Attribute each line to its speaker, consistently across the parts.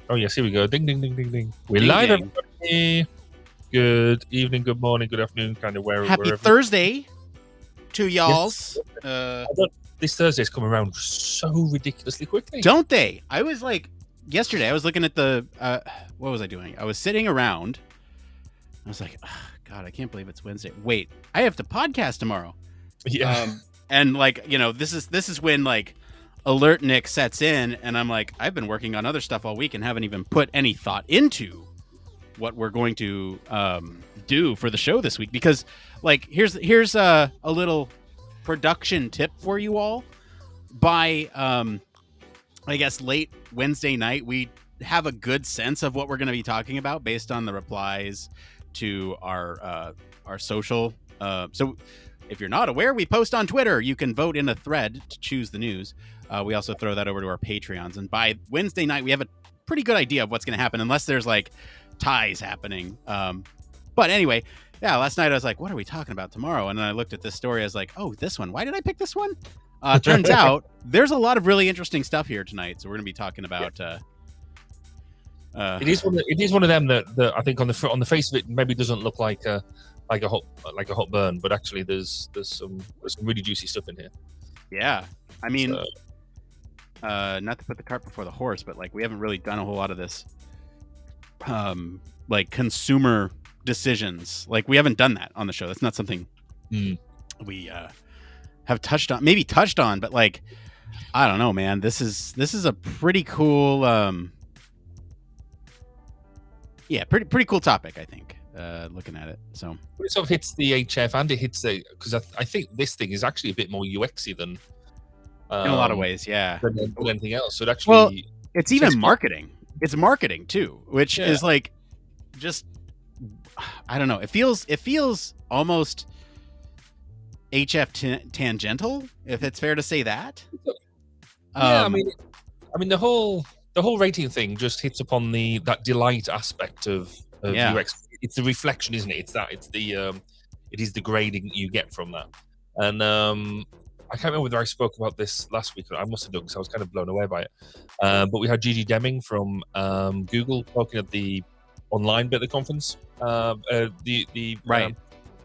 Speaker 1: Oh, yes, here we go. Ding, ding, ding, ding, ding. We're
Speaker 2: Ding,
Speaker 1: live,
Speaker 2: ding.
Speaker 1: everybody. Good evening, good morning, good afternoon, kind of
Speaker 2: Happy
Speaker 1: wherever.
Speaker 2: Thursday to y'alls.
Speaker 1: This Thursday's come around so ridiculously quickly.
Speaker 2: Don't they? I was like, yesterday, I was looking at the, what was I doing? I was sitting around. I was like, oh, God, I can't believe it's Wednesday. Wait, I have to podcast tomorrow.
Speaker 1: Yeah.
Speaker 2: And like, you know, this is when like Alert Nick sets in and I'm like, I've been working on other stuff all week and haven't even put any thought into what we're going to do for the show this week, because like here's a little production tip for you all. By I guess late Wednesday night, we have a good sense of what we're going to be talking about based on the replies to our social. So if you're not aware, we post on Twitter. You can vote in a thread to choose the news. We also throw that over to our Patreons, and by Wednesday night we have a pretty good idea of what's going to happen, unless there's like ties happening. But anyway, yeah, last night I was like, what are we talking about tomorrow? And then I looked at this story. I was like, oh, this one. Why did I pick this one? Turns out there's a lot of really interesting stuff here tonight. So we're going to be talking about.
Speaker 1: It is one of them that I think on the face of it maybe doesn't look like a hot burn, but actually there's some really juicy stuff in here.
Speaker 2: Yeah, I mean, not to put the cart before the horse, but like we haven't really done a whole lot of this. Like consumer decisions, like we haven't done that on the show. That's not something we have touched on, but like I don't know, man. This is a pretty cool, pretty cool topic, I think. Looking at it, so
Speaker 1: it sort of hits the HF and it hits the, because I think this thing is actually a bit more UXy than
Speaker 2: in a lot of ways, yeah,
Speaker 1: than anything else. So it actually,
Speaker 2: it's even marketing. It's marketing too, which is like just, I don't know. It feels almost HF tangential, if it's fair to say that.
Speaker 1: Yeah, I mean the whole rating thing just hits upon that delight aspect of UX. It's the reflection, isn't it? It is the grading you get from that. And I can't remember whether I spoke about this last week. I must have done, because I was kind of blown away by it. But we had Gigi Deming from Google talking at the online bit of the conference, the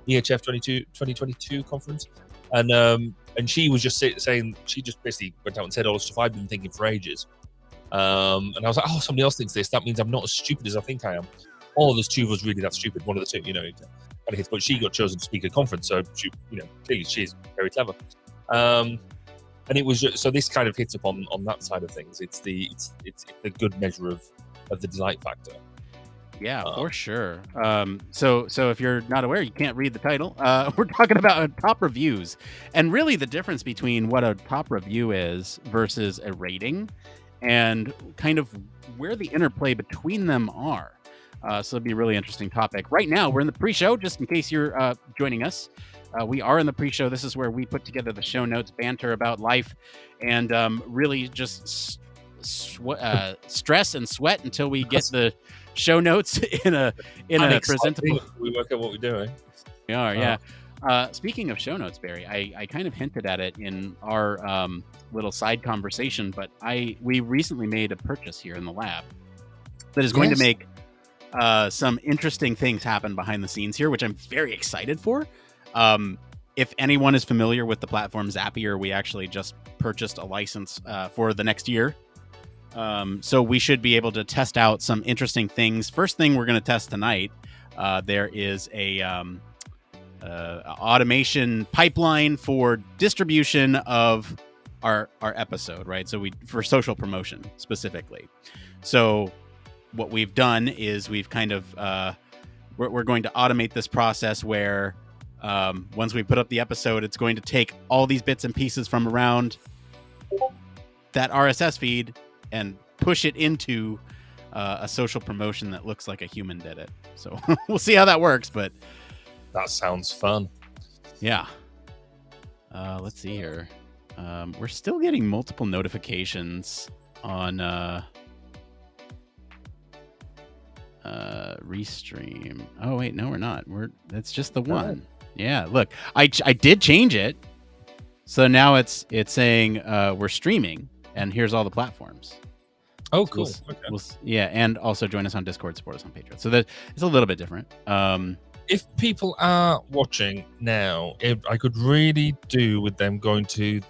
Speaker 1: EHF 2022 conference, and she was just saying, she just basically went out and said all the stuff I've been thinking for ages. And I was like, oh, somebody else thinks this. That means I'm not as stupid as I think I am. Or there's two of us really that stupid. One of the two, but she got chosen to speak at a conference, so she, clearly she's very clever. And it was just, so this kind of hits upon on that side of things. It's the good measure of the delight factor.
Speaker 2: Yeah, for sure. So if you're not aware, you can't read the title. We're talking about top reviews, and really the difference between what a top review is versus a rating, and kind of where the interplay between them are. So it'd be a really interesting topic. Right now, we're in the pre-show, just in case you're joining us. We are in the pre-show. This is where we put together the show notes, banter about life, and really just stress and sweat until we get the show notes in a presentable.
Speaker 1: We work out what we're doing.
Speaker 2: We are, yeah. Speaking of show notes, Barry, I kind of hinted at it in our little side conversation, but we recently made a purchase here in the lab that is going to make some interesting things happen behind the scenes here, which I'm very excited for. If anyone is familiar with the platform Zapier, we actually just purchased a license for the next year. So we should be able to test out some interesting things. First thing we're going to test tonight, there is a automation pipeline for distribution of our episode, right? So for social promotion specifically. So what we've done is we've kind of we're going to automate this process where once we put up the episode, it's going to take all these bits and pieces from around that RSS feed and push it into a social promotion that looks like a human did it. So we'll see how that works, but
Speaker 1: that sounds fun.
Speaker 2: Yeah. Let's see here. We're still getting multiple notifications on Restream. Oh wait, no, we're not. That's just the one. Yeah, look, I did change it, so now it's saying we're streaming, and here's all the platforms.
Speaker 1: Oh, cool.
Speaker 2: Yeah, and also join us on Discord, support us on Patreon. So that it's a little bit different.
Speaker 1: If people are watching now, I could really do with them going to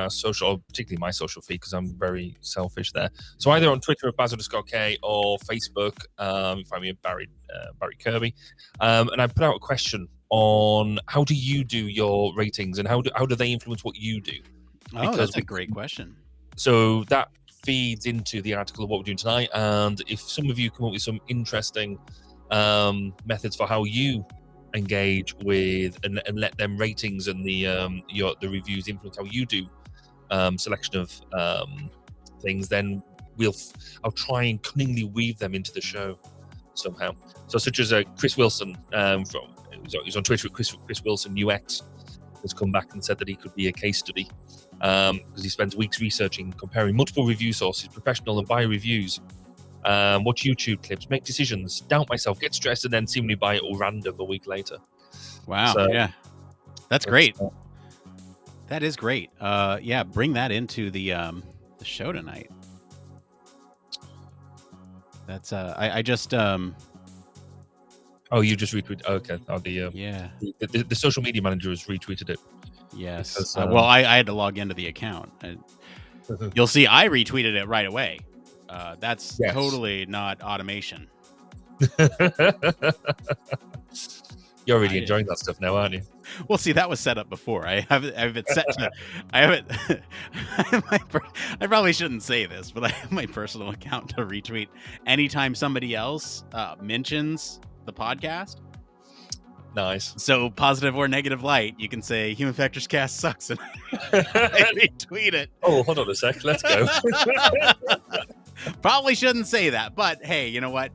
Speaker 1: social, or particularly my social feed, because I'm very selfish there. So either on Twitter at Baz_K or Facebook, you find me at Barry Kirby. And I put out a question on how do you do your ratings and how do they influence what you do?
Speaker 2: Because that's a great question.
Speaker 1: So that feeds into the article of what we're doing tonight. And if some of you come up with some interesting methods for how you engage with and let them ratings and the reviews influence how you do selection of things, then I'll try and cunningly weave them into the show somehow. So such as Chris Wilson he's on Twitter at Chris Wilson UX has come back and said that he could be a case study because he spends weeks researching, comparing multiple review sources, professional and buyer reviews, watch YouTube clips, make decisions, doubt myself, get stressed, and then seemingly buy it all random a week later.
Speaker 2: Wow. So, yeah. That's great. That is great. Yeah, bring that into the show tonight. That's I just
Speaker 1: Oh, you just retweeted. Okay.
Speaker 2: Yeah.
Speaker 1: The social media manager has retweeted it.
Speaker 2: Yes. Because, well, I had to log into the account. You'll see I retweeted it right away. That's totally not automation.
Speaker 1: You're really enjoying that stuff now, aren't you?
Speaker 2: Well, see, that was set up before. I have it set to. I have it. I probably shouldn't say this, but I have my personal account to retweet anytime somebody else mentions the podcast.
Speaker 1: Nice.
Speaker 2: So, positive or negative light, you can say Human Factors Cast sucks, and I retweet it.
Speaker 1: Oh, hold on a sec. Let's go.
Speaker 2: Probably shouldn't say that, but hey, you know what?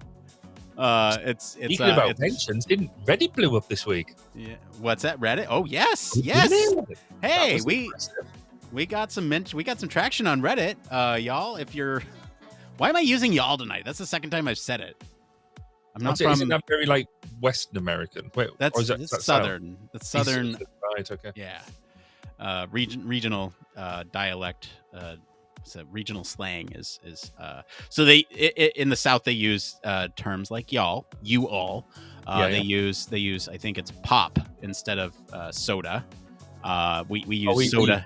Speaker 2: It's
Speaker 1: speaking about mentions. Didn't Reddit blew up this week?
Speaker 2: Yeah. What's that? Reddit? Oh yes. Hey, we got some we got some traction on Reddit, y'all. If you're, why am I using y'all tonight? That's the second time I've said it. I'm not from.
Speaker 1: Isn't that very like Western American? Wait,
Speaker 2: that's Southern. That's Southern.
Speaker 1: Right. Okay.
Speaker 2: Yeah. Regional dialect. So regional slang is so they in the South they use terms like y'all, you all. They use I think it's pop instead of soda. We use soda.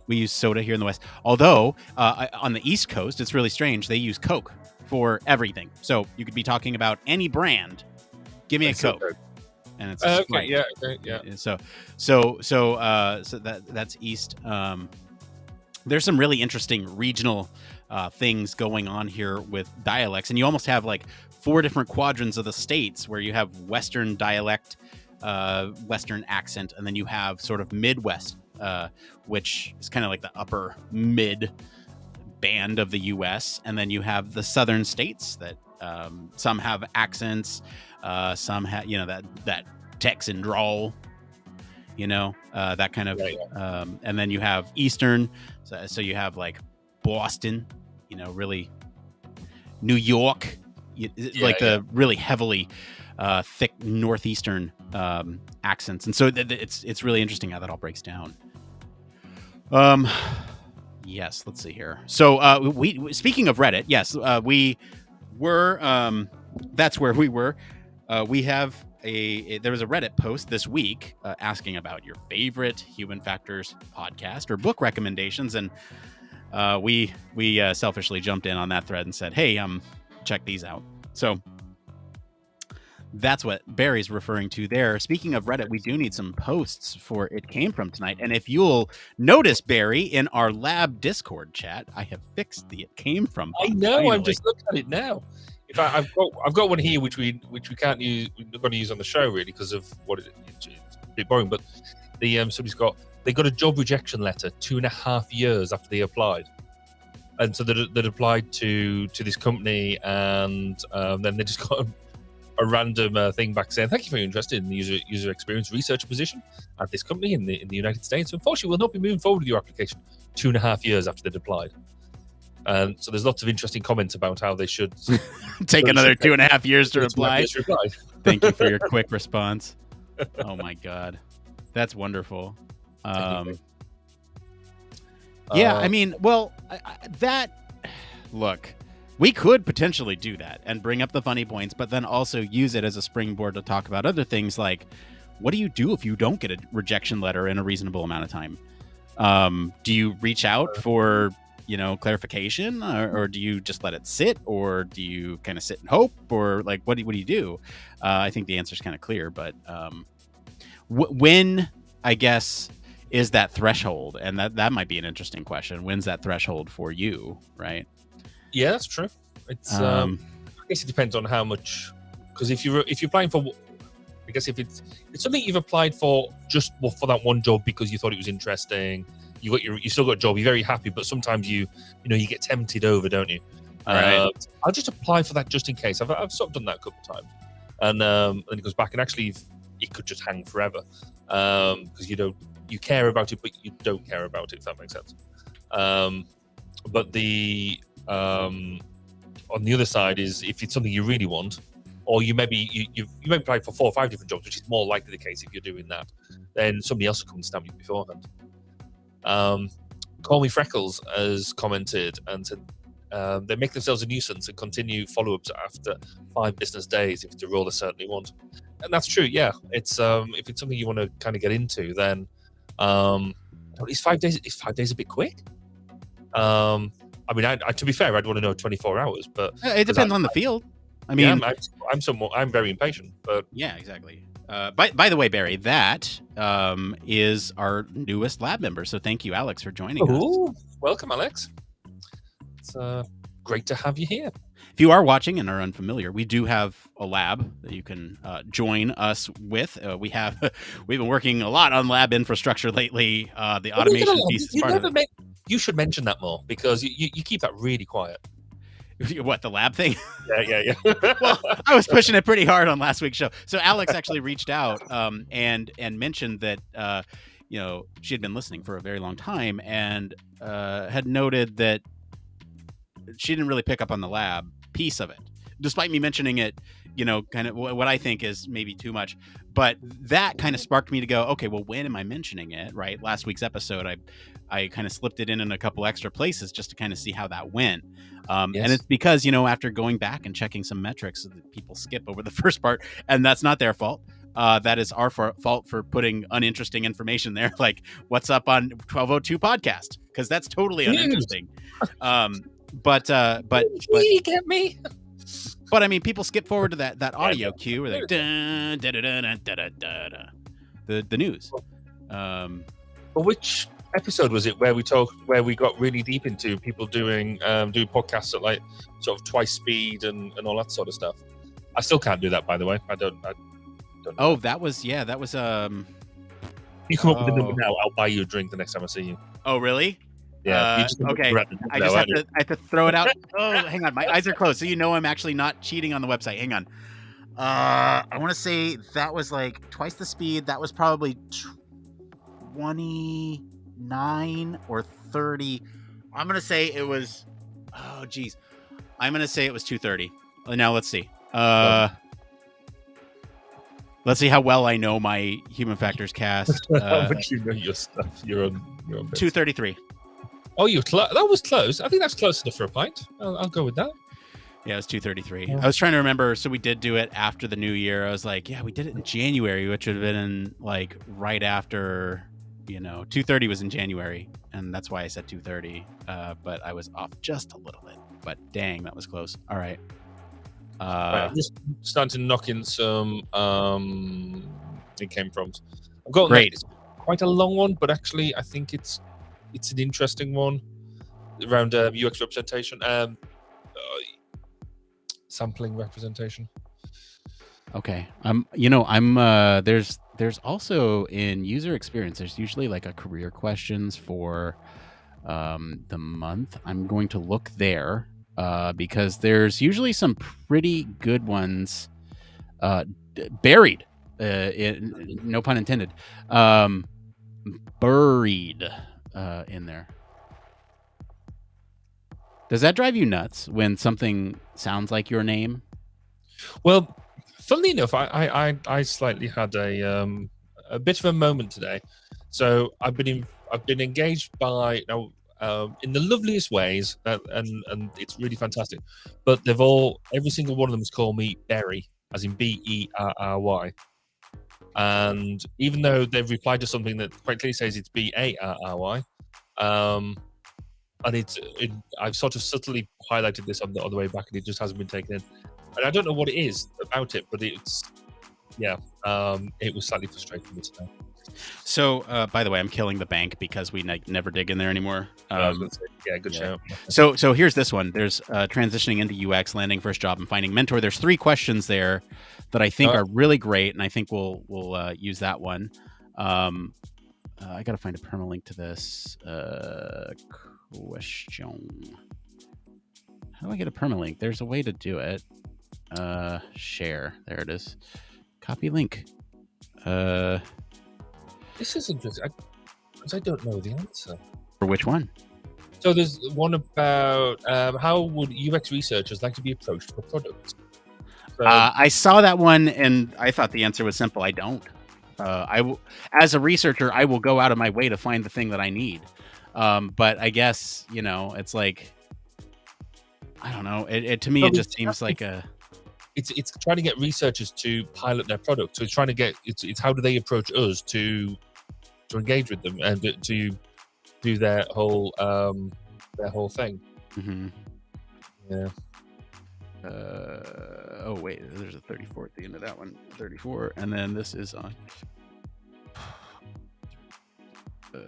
Speaker 2: We use soda here in the West. Although on the East Coast it's really strange. They use Coke for everything. So you could be talking about any brand. Give me a Coke. And it's a Sprite. So that's East. There's some really interesting regional things going on here with dialects, and you almost have like 4 different quadrants of the states where you have Western dialect, Western accent, and then you have sort of Midwest, which is kind of like the upper mid band of the U.S., and then you have the Southern states that some have accents, some have that Texan drawl. That kind of, and then you have Eastern, so you have like Boston, really New York, the really heavily thick Northeastern accents, and so it's really interesting how that all breaks down. Yes, let's see here. So we speaking of Reddit, yes, we were. That's where we were. We have. There was a Reddit post this week asking about your favorite Human Factors podcast or book recommendations, and we selfishly jumped in on that thread and said, "Hey, check these out." So that's what Barry's referring to there. Speaking of Reddit, we do need some posts for It Came From tonight, and if you'll notice, Barry, in our lab Discord chat, I have fixed the It Came From.
Speaker 1: I know. Finally. I'm just looking at it now. In fact, I've got one here which we can't use. We're not going to use on the show really because of what it's a bit boring. But the they got a job rejection letter 2.5 years after they applied, and so they'd applied to this company, and then they just got a random thing back saying, "Thank you for your interest in the user experience researcher position at this company in the United States. Unfortunately, we'll not be moving forward with your application." 2.5 years after they'd applied. So there's lots of interesting comments about how they should
Speaker 2: take another 2.5 years to reply. Thank you for your quick response. Oh my God, that's wonderful. Yeah, I mean, well, look, We could potentially do that and bring up the funny points, but then also use it as a springboard to talk about other things like, what do you do if you don't get a rejection letter in a reasonable amount of time? Do you reach out for, clarification, or do you just let it sit, or do you kind of sit and hope, or like, what do you do? I think the answer is kind of clear, but when, I guess, is that threshold? And that might be an interesting question. When's that threshold for you, right?
Speaker 1: Yeah, that's true. It's I guess it depends on how much, because if you're applying for, I guess if it's something you've applied for just for that one job because you thought it was interesting, you still got a job, you're very happy, but sometimes you get tempted over, don't you?
Speaker 2: Right.
Speaker 1: I'll just apply for that just in case. I've sort of done that a couple of times, and then it goes back, and actually it could just hang forever because you care about it, but you don't care about it, if that makes sense. But the on the other side is if it's something you really want, or you may apply for 4 or 5 different jobs, which is more likely the case if you're doing that, then somebody else will come and stamp you beforehand. Call Me Freckles has commented and said they make themselves a nuisance and continue follow-ups after 5 business days if it's a role they certainly want. And that's true, yeah. It's if it's something you want to kind of get into, then is 5 days a bit quick? I mean, to be fair, I'd want to know 24 hours, but
Speaker 2: it depends on the field. I mean,
Speaker 1: I'm very impatient, but
Speaker 2: yeah, exactly. By the way, Barry, that is our newest lab member. So thank you, Alex, for joining us.
Speaker 1: Welcome, Alex. It's great to have you here.
Speaker 2: If you are watching and are unfamiliar, we do have a lab that you can join us with. We've been working a lot on lab infrastructure lately. The automation piece is part of it.
Speaker 1: You should mention that more because you keep that really quiet.
Speaker 2: What, the lab thing?
Speaker 1: Yeah.
Speaker 2: Well, I was pushing it pretty hard on last week's show. So Alex actually reached out and mentioned that she had been listening for a very long time and had noted that she didn't really pick up on the lab piece of it, despite me mentioning it, kind of what I think is maybe too much. But that kind of sparked me to go, okay, well, when am I mentioning it? Right. Last week's episode, I kind of slipped it in a couple extra places just to kind of see how that went. Yes. And it's because, after going back and checking some metrics, people skip over the first part, and that's not their fault. That is our fault for putting uninteresting information there, like what's up on 1202 podcast, because that's totally uninteresting. But
Speaker 1: you get me.
Speaker 2: But I mean, people skip forward to that audio cue where they the news.
Speaker 1: But which episode was it where we got really deep into people doing podcasts at like sort of twice speed and all that sort of stuff? I still can't do that, by the way. I don't know.
Speaker 2: Oh, that was. You come
Speaker 1: up with a number now, I'll buy you a drink the next time I see you.
Speaker 2: Oh, really?
Speaker 1: Yeah.
Speaker 2: Okay. I have to throw it out. Oh, hang on. My eyes are closed, so I'm actually not cheating on the website. Hang on. I want to say that was like twice the speed. That was probably 29 or 30. I'm gonna say it was. Oh, geez. I'm gonna say it was 230. Now let's see. Let's see how well I know my human factors cast.
Speaker 1: How much you know your stuff? You're on
Speaker 2: 233.
Speaker 1: Oh, that was close. I think that's close enough for a pint. I'll go with that.
Speaker 2: Yeah, it was 233. Yeah. I was trying to remember. So we did do it after the new year. I was like, yeah, we did it in January, which would have been like right after, 230 was in January. And that's why I said 230. But I was off just a little bit. But dang, that was close. All right.
Speaker 1: I'm just starting to knock in some it came from. I've got
Speaker 2: great.
Speaker 1: It's quite a long one, but actually I think it's an interesting one around UX representation, sampling representation.
Speaker 2: Okay. There's also in user experience, there's usually like a career questions for the month. I'm going to look there because there's usually some pretty good ones buried, no pun intended, buried in there. Does that drive you nuts when something sounds like your name?
Speaker 1: Well, funnily enough, I slightly had a bit of a moment today. So I've been engaged by now. in the loveliest ways, and it's really fantastic. But every single one of them has called me Berry, as in Berry. And even though they've replied to something that quite clearly says it's Barry, and I've sort of subtly highlighted this on the way back, and it just hasn't been taken in. And I don't know what it is about it, but it was slightly frustrating me today.
Speaker 2: So, by the way, I'm killing the bank because we never dig in there anymore.
Speaker 1: I was gonna say, good shout.
Speaker 2: So here's this one. There's transitioning into UX, landing first job, and finding mentor. There's 3 questions there that I think are really great, and I think we'll use that one. I gotta find a permalink to this question. How do I get a permalink? There's a way to do it. Share. There it is. Copy link.
Speaker 1: This is interesting because I don't know the answer.
Speaker 2: For which one?
Speaker 1: So there's one about how would UX researchers like to be approached for products? So,
Speaker 2: I saw that one and I thought the answer was simple. I don't. As a researcher, I will go out of my way to find the thing that I need. But I guess, it's like, I don't know. To me, it just seems like a...
Speaker 1: It's trying to get researchers to pilot their product. So it's trying to get... It's how do they approach us to engage with them and to do their whole thing.
Speaker 2: Mm-hmm.
Speaker 1: Yeah.
Speaker 2: Oh wait, there's a 34 at the end of that one. 34, and then this is on.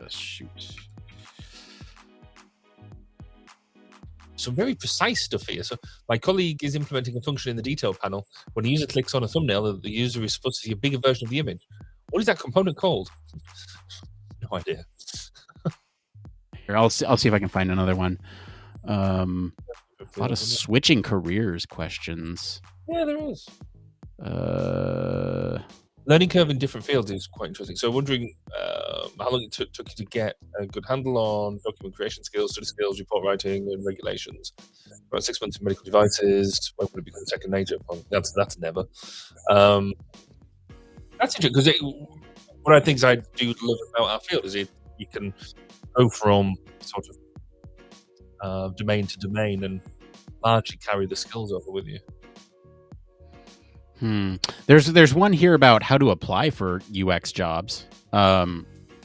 Speaker 2: Shoot.
Speaker 1: Some very precise stuff here. So my colleague is implementing a function in the detail panel. When a user clicks on a thumbnail, the user is supposed to see a bigger version of the image. What is that component called? No idea.
Speaker 2: Here, I'll see if I can find another one. A lot of switching careers questions.
Speaker 1: Yeah, there is. Learning curve in different fields is quite interesting. So wondering how long it took you to get a good handle on document creation skills, study skills, report writing, and regulations. About 6 months in medical devices. When would it become second nature? That's never. That's interesting because one of the things I do love about our field is you can go from sort of domain to domain and largely carry the skills over with you.
Speaker 2: There's one here about how to apply for UX jobs,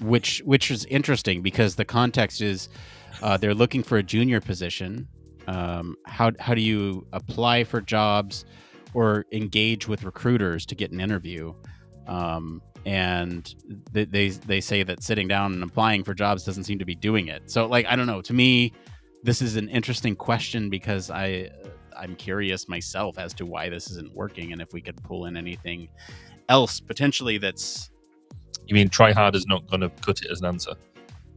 Speaker 2: which is interesting because the context is they're looking for a junior position. How do you apply for jobs or engage with recruiters to get an interview? And they say that sitting down and applying for jobs doesn't seem to be doing it. So, like, I don't know. To me, this is an interesting question because I'm curious myself as to why this isn't working and if we could pull in anything else potentially that's...
Speaker 1: You mean try hard is not going to cut it as an answer?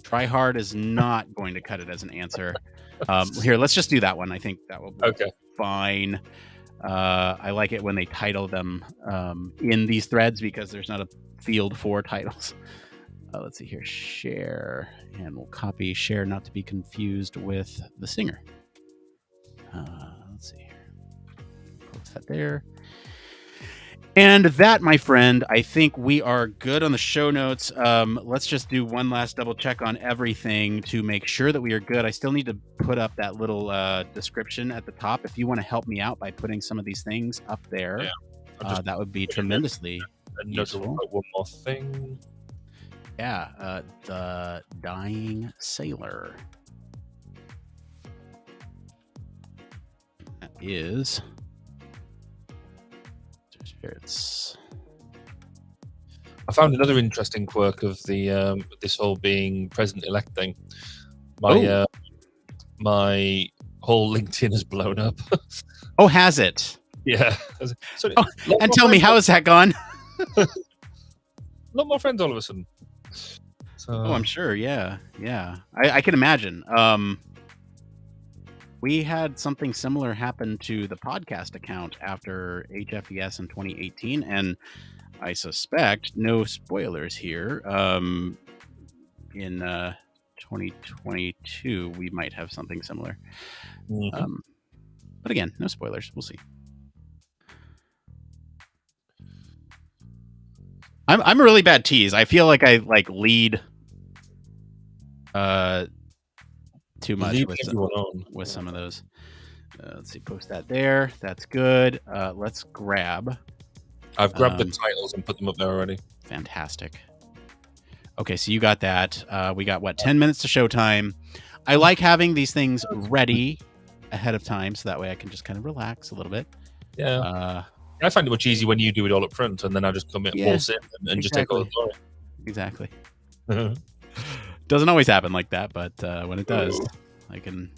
Speaker 2: Try hard is not going to cut it as an answer. Here, let's just do that one. I think that will be fine. I like it when they title them in these threads because there's not a field for titles. Let's see here. Share. And we'll copy share, not to be confused with the singer. Let's see here. Post that there. And that, my friend, I think we are good on the show notes. Let's just do one last double check on everything to make sure that we are good. I still need to put up that little description at the top. If you want to help me out by putting some of these things up there, that would be tremendously useful.
Speaker 1: One more thing.
Speaker 2: Yeah, the dying sailor. That is... Spirits.
Speaker 1: I found another interesting quirk of the this whole being president-elect thing. My whole LinkedIn has blown up.
Speaker 2: Oh, has it?
Speaker 1: Yeah. So,
Speaker 2: and tell me, how has that gone?
Speaker 1: A lot more friends all of a sudden. So...
Speaker 2: Oh, I'm sure. Yeah. I can imagine. We had something similar happen to the podcast account after HFES in 2018, and I suspect, no spoilers here, in 2022 we might have something similar. Mm-hmm. But again, no spoilers. We'll see. I'm a really bad tease. I feel like I lead too much with some of those. Let's see, post that there. That's good. Let's grab.
Speaker 1: I've grabbed the titles and put them up there already.
Speaker 2: Fantastic. Okay, so you got that. We got 10 minutes to showtime. I like having these things ready ahead of time, so that way I can just kind of relax a little bit.
Speaker 1: Yeah. I find it much easier when you do it all up front, and then I just come in, waltz in, and just take all the glory.
Speaker 2: Exactly. Doesn't always happen like that, but when it does, I can.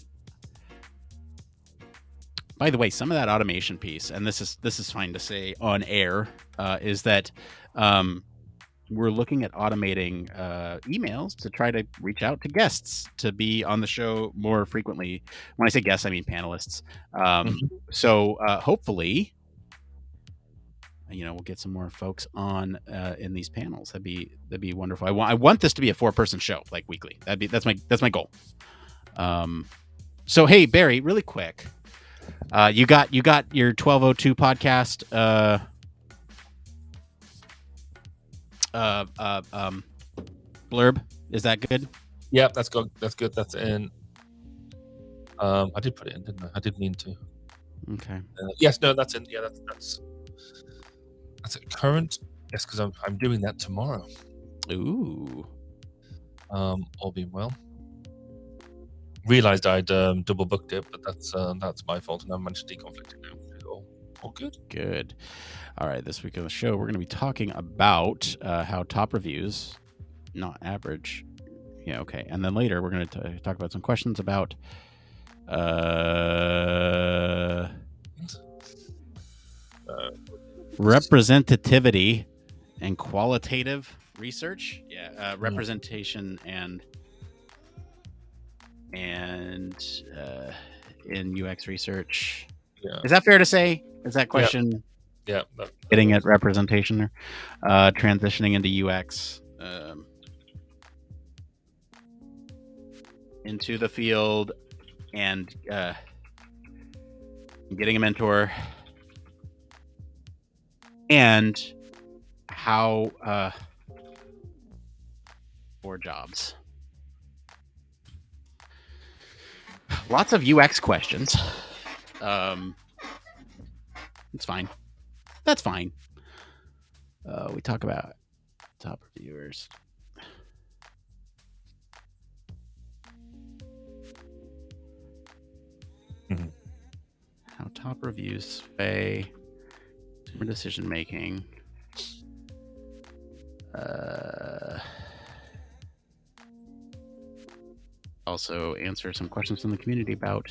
Speaker 2: By the way, some of that automation piece, and this is fine to say on air, is that we're looking at automating emails to try to reach out to guests to be on the show more frequently. When I say guests, I mean panelists. So hopefully, we'll get some more folks on in these panels. That'd be wonderful. I want this to be a 4-person show, like weekly. That's my goal. So hey, Barry, really quick. You got your 1202 podcast blurb. Is that good?
Speaker 1: Yeah, that's good. That's in. I did put it in, didn't I? I did mean to.
Speaker 2: Okay.
Speaker 1: Yes, no, that's in. Yeah, that's at current. Yes, because I'm doing that tomorrow.
Speaker 2: Ooh.
Speaker 1: All being well. Realized I'd double booked it, but that's my fault, and I managed to deconflict it now. All good.
Speaker 2: Good. All right, this week on the show, we're going to be talking about how top reviews, not average. Yeah, okay. And then later, we're going to talk about some questions about representativity and qualitative research. Yeah, representation and in UX research.
Speaker 1: Yeah.
Speaker 2: Is that fair to say? Is that question?
Speaker 1: Yeah.
Speaker 2: Getting at representation there. Transitioning into UX. Into the field and getting a mentor. And how for jobs. Lots of UX questions. It's fine. That's fine. We talk about top reviewers.
Speaker 1: Mm-hmm.
Speaker 2: How top reviews sway for decision making. Also answer some questions from the community about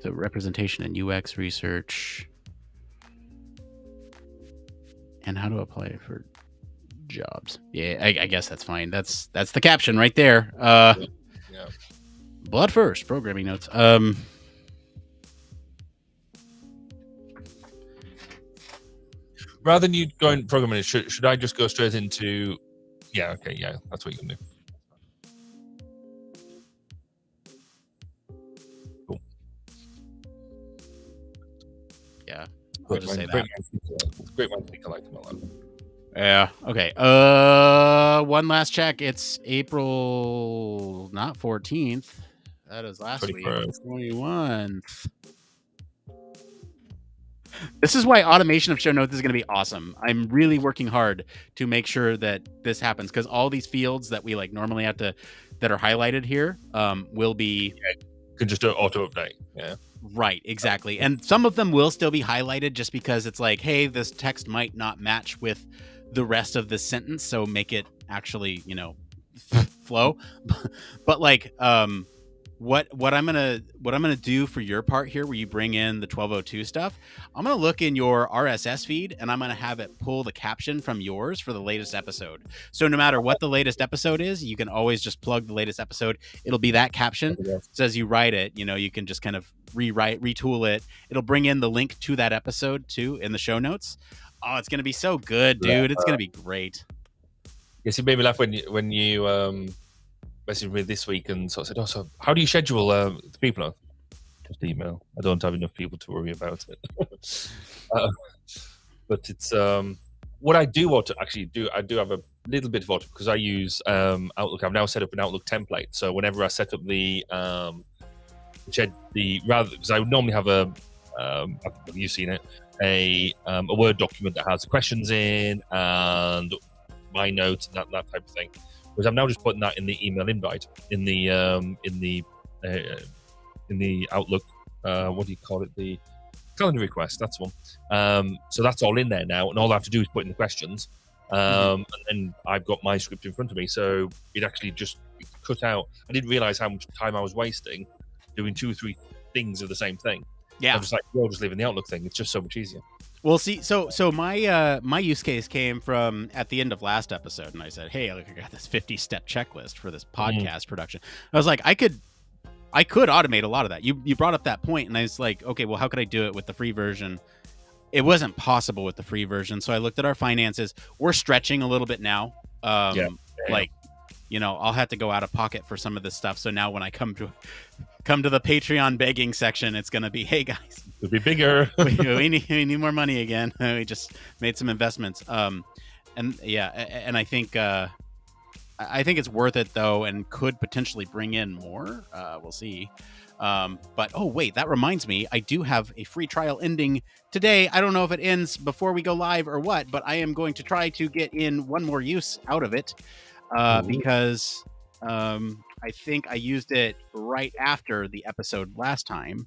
Speaker 2: the representation in UX research and how to apply for jobs. Yeah, I guess that's fine. That's the caption right there.
Speaker 1: Yeah.
Speaker 2: Blood first, programming notes.
Speaker 1: Rather than you going programming, should I just go straight into? Yeah, okay, yeah, that's what you can do. Cool.
Speaker 2: Yeah, I'll just say that.
Speaker 1: Great one, I like them a lot.
Speaker 2: Yeah. Okay. One last check. It's April, not 14th. That is last week. 21th. This is why automation of show notes is going to be awesome. I'm really working hard to make sure that this happens because all these fields that we like normally have to that are highlighted here will be
Speaker 1: could just auto update. Yeah.
Speaker 2: Right, exactly. And some of them will still be highlighted just because it's like, hey, this text might not match with the rest of this sentence, so make it actually, flow. But like what I'm gonna do for your part here, where you bring in the 1202 stuff, I'm gonna look in your RSS feed and I'm gonna have it pull the caption from yours for the latest episode. So no matter what the latest episode is, you can always just plug the latest episode. It'll be that caption. So as you write it, you can just kind of retool it. It'll bring in the link to that episode too in the show notes. Oh, it's gonna be so good, dude. It's gonna be great.
Speaker 1: Yes, it made me laugh when you messaged me this week and sort of said, "Oh, so how do you schedule the people?" Just email. I don't have enough people to worry about it. But it's what I do want to actually do. I do have a little bit of auto because I use Outlook. I've now set up an Outlook template, so whenever I set up the rather, because I would normally have you've seen it, a Word document that has the questions in and my notes and that type of thing. Whereas I'm now just putting that in the email invite in the Outlook. What do you call it? The calendar request. That's one. So that's all in there now, and all I have to do is put in the questions. And then I've got my script in front of me, so it actually just cut out. I didn't realize how much time I was wasting doing 2 or 3 things of the same thing.
Speaker 2: Yeah,
Speaker 1: I'm just like, well, just leaving the Outlook thing. It's just so much easier.
Speaker 2: Well, see, so my use case came from at the end of last episode, and I said, hey, look, I got this 50-step checklist for this podcast production. I was like, I could automate a lot of that. You brought up that point, and I was like, okay, well, how could I do it with the free version? It wasn't possible with the free version, so I looked at our finances. We're stretching a little bit now. Like, you know, I'll have to go out of pocket for some of this stuff. So now when I come to the Patreon begging section, it's going to be, hey guys,
Speaker 1: it'll be bigger.
Speaker 2: we need more money again. We just made some investments. And I think it's worth it though, and could potentially bring in more. We'll see. But oh wait, that reminds me, I do have a free trial ending today. I don't know if it ends before we go live or what, but I am going to try to get in one more use out of it. Because I think I used it right after the episode last time.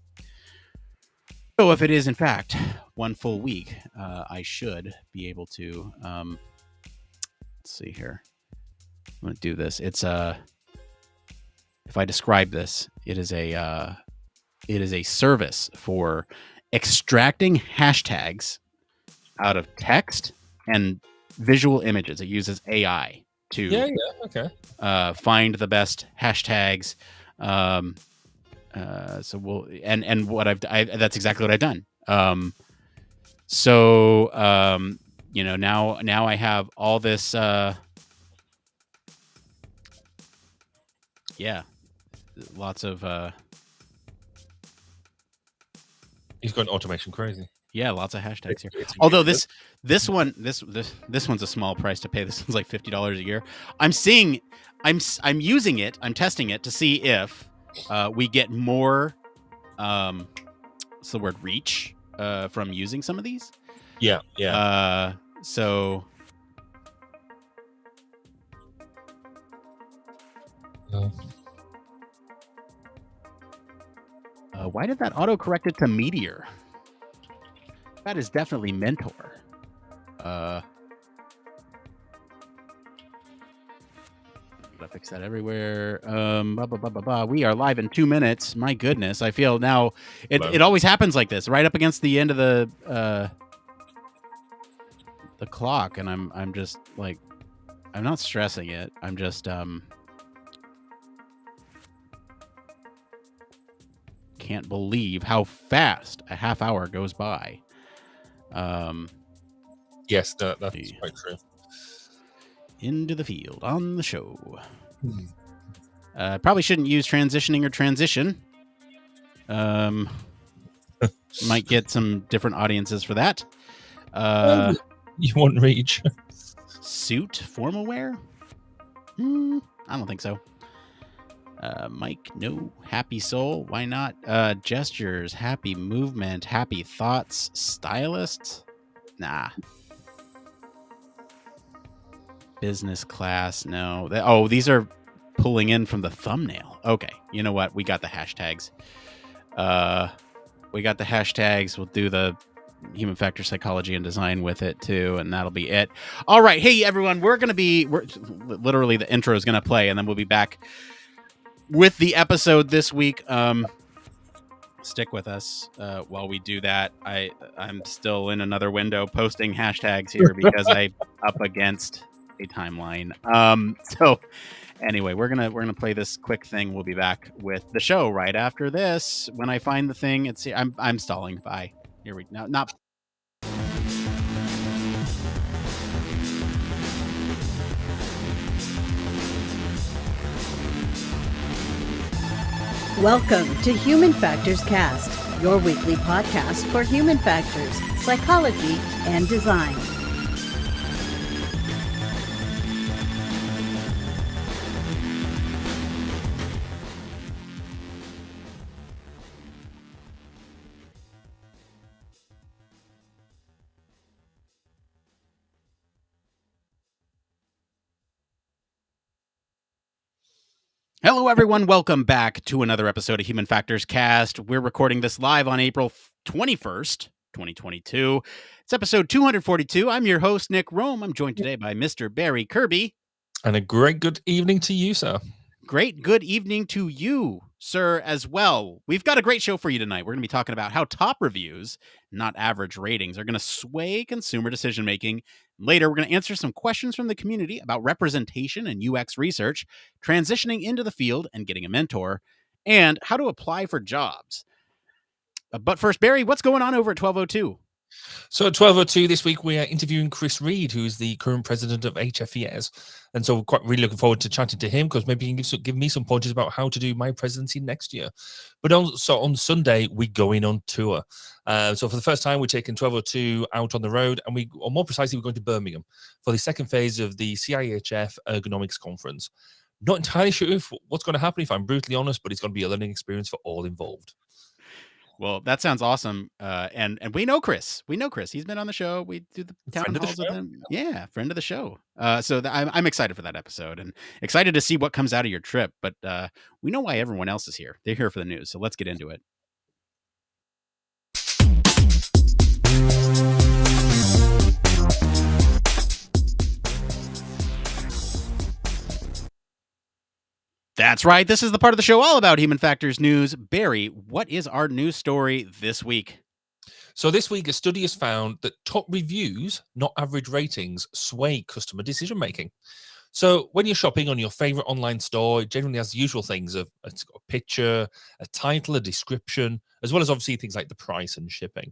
Speaker 2: So if it is, in fact, 1 full week, I should be able to... let's see here. I'm going to do this. It's if I describe this, it is a service for extracting hashtags out of text and visual images. It uses AI to find the best hashtags. So we'll and what that's exactly what I've done. You know, now I have all this. Lots of.
Speaker 1: He's going automation crazy.
Speaker 2: Yeah, lots of hashtags here. Although this one's a small price to pay. This one's like $50 a year. I'm using it. I'm testing it to see if we get more. What's the word? Reach from using some of these.
Speaker 1: Yeah.
Speaker 2: So. Why did that auto-correct it to Meteor? That is definitely Mentor. Gotta fix that everywhere. We are live in 2 minutes. My goodness, I feel now it always happens like this, right up against the end of the clock, and I'm just like, I'm not stressing it. I'm just can't believe how fast a half hour goes by.
Speaker 1: Yes, that's quite true.
Speaker 2: Into the field on the show. Probably shouldn't use transitioning or transition. Might get some different audiences for that.
Speaker 1: You won't reach.
Speaker 2: Suit formal wear? I don't think so. Mike, no. Happy soul, why not? Gestures, happy movement, happy thoughts, stylist? Nah. Business class, no. These are pulling in from the thumbnail. Okay, you know what? We got the hashtags. We'll do the human factor psychology and design with it too, and that'll be it. All right, hey everyone, we're literally the intro is gonna play, and then we'll be back with the episode this week. Stick with us while we do that. I'm still in another window posting hashtags here because I'm up against a timeline. So anyway, we're gonna play this quick thing. We'll be back with the show right after this. When I find the thing, I'm stalling. Bye. Here we go. Not.
Speaker 3: Welcome to Human Factors Cast, your weekly podcast for human factors, psychology, and design.
Speaker 2: Hello, everyone. Welcome back to another episode of Human Factors Cast. We're recording this live on April 21st, 2022. It's episode 242. I'm your host, Nick Roome. I'm joined today by Mr. Barry Kirby.
Speaker 1: And a great good evening to you, sir.
Speaker 2: Great good evening to you, sir, as well. We've got a great show for you tonight. We're going to be talking about how top reviews, not average ratings, are going to sway consumer decision-making. Later, we're going to answer some questions from the community about representation and UX research, transitioning into the field and getting a mentor, and how to apply for jobs. But first, Barry, what's going on over at 1202?
Speaker 1: So at 1202 this week, we are interviewing Chris Reed, who is the current president of HFES. And so we're quite really looking forward to chatting to him, because maybe he can give me some pointers about how to do my presidency next year. But also on Sunday, we're going on tour. So for the first time, we're taking 1202 out on the road, and or more precisely, we're going to Birmingham for the second phase of the CIHF Ergonomics Conference. Not entirely sure what's going to happen, if I'm brutally honest, but it's going to be a learning experience for all involved.
Speaker 2: Well, that sounds awesome. And we know Chris. He's been on the show. We do the town halls with him. Yeah, friend of the show. So I'm excited for that episode and excited to see what comes out of your trip. But we know why everyone else is here. They're here for the news. So let's get into it. That's right. This is the part of the show all about human factors news. Barry, what is our news story this week?
Speaker 1: So this week, a study has found that top reviews, not average ratings, sway customer decision-making. So when you're shopping on your favorite online store, it generally has the usual things of it's got a picture, a title, a description, as well as obviously things like the price and shipping.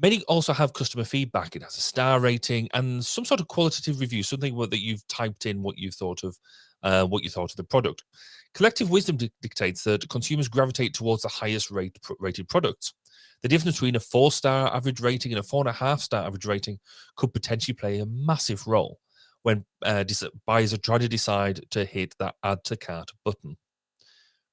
Speaker 1: Many also have customer feedback. It has a star rating and some sort of qualitative review, something that you've typed in what you thought of the product. Collective wisdom dictates that consumers gravitate towards the highest rated products. The difference between a 4-star average rating and a 4.5-star average rating could potentially play a massive role when buyers are trying to decide to hit that add to cart button.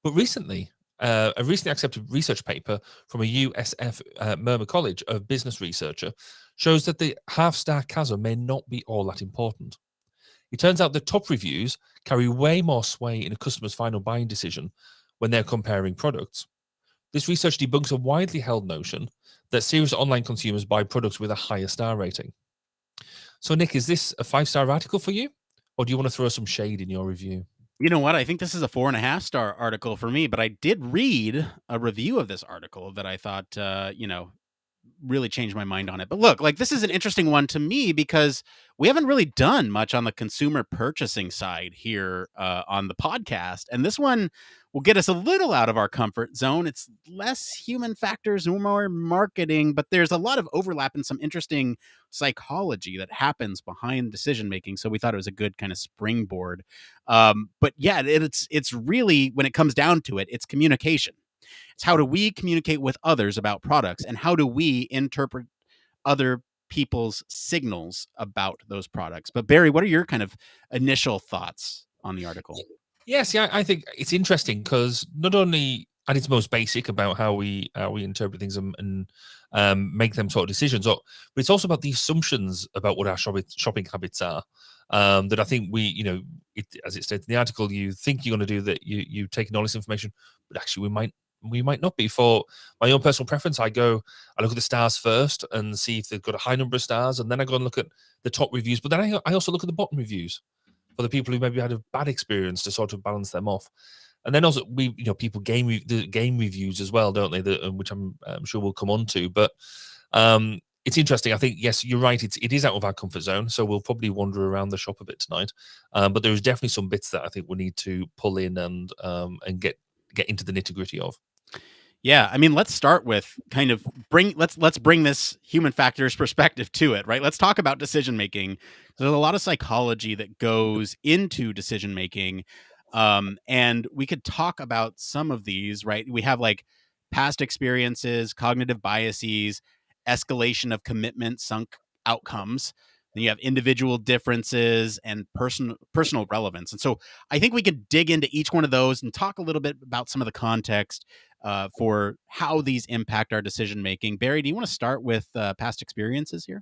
Speaker 1: But recently, a recently accepted research paper from a USF Mercer College of Business researcher shows that the half-star chasm may not be all that important. It turns out that top reviews carry way more sway in a customer's final buying decision when they're comparing products. This research debunks a widely held notion that serious online consumers buy products with a higher star rating. So, Nick, is this a 5-star article for you, or do you want to throw some shade in your review?
Speaker 2: You know what? I think this is a 4.5-star article for me, but I did read a review of this article that I thought, really changed my mind on it. But look, like, this is an interesting one to me because we haven't really done much on the consumer purchasing side here on the podcast. And this one will get us a little out of our comfort zone. It's less human factors, more marketing, but there's a lot of overlap and some interesting psychology that happens behind decision making. So we thought it was a good kind of springboard. But yeah, it's really, when it comes down to it, it's communication. It's how do we communicate with others about products, and how do we interpret other people's signals about those products? But Barry, what are your kind of initial thoughts on the article?
Speaker 1: Yes, yeah, I think it's interesting because not only at its most basic about how we interpret things and make them sort of decisions, but it's also about the assumptions about what our shopping habits are. That I think as it states in the article, you think you're going to do that, you take in all this information, but actually we might not be. For my own personal preference, I look at the stars first and see if they've got a high number of stars, and then I go and look at the top reviews. But then I also look at the bottom reviews for the people who maybe had a bad experience to sort of balance them off. And then also people game reviews as well, don't they? Which I'm sure we'll come on to. But it's interesting. I think, yes, you're right. It is out of our comfort zone, so we'll probably wander around the shop a bit tonight. But there is definitely some bits that I think we need to pull in and get into the nitty gritty of.
Speaker 2: Yeah, I mean, let's start with kind of let's bring this human factors perspective to it, right? Let's talk about decision making. There's a lot of psychology that goes into decision making, and we could talk about some of these, right? We have like past experiences, cognitive biases, escalation of commitment, sunk outcomes. Then you have individual differences and personal relevance. And so I think we could dig into each one of those and talk a little bit about some of the context for how these impact our decision making. Barry, do you want to start with past experiences here?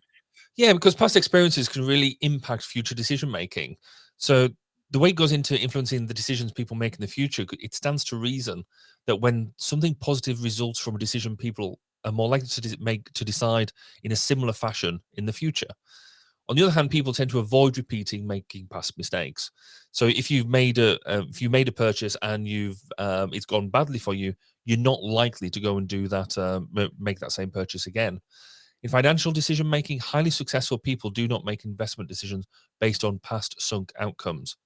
Speaker 1: Yeah, because past experiences can really impact future decision making. So the way it goes into influencing the decisions people make in the future, it stands to reason that when something positive results from a decision, people are more likely to decide in a similar fashion in the future. On the other hand, people tend to avoid making past mistakes. So if you've made a purchase and it's gone badly for you, you're not likely to go and do that, make that same purchase again. In financial decision making, highly successful people do not make investment decisions based on past sunk outcomes,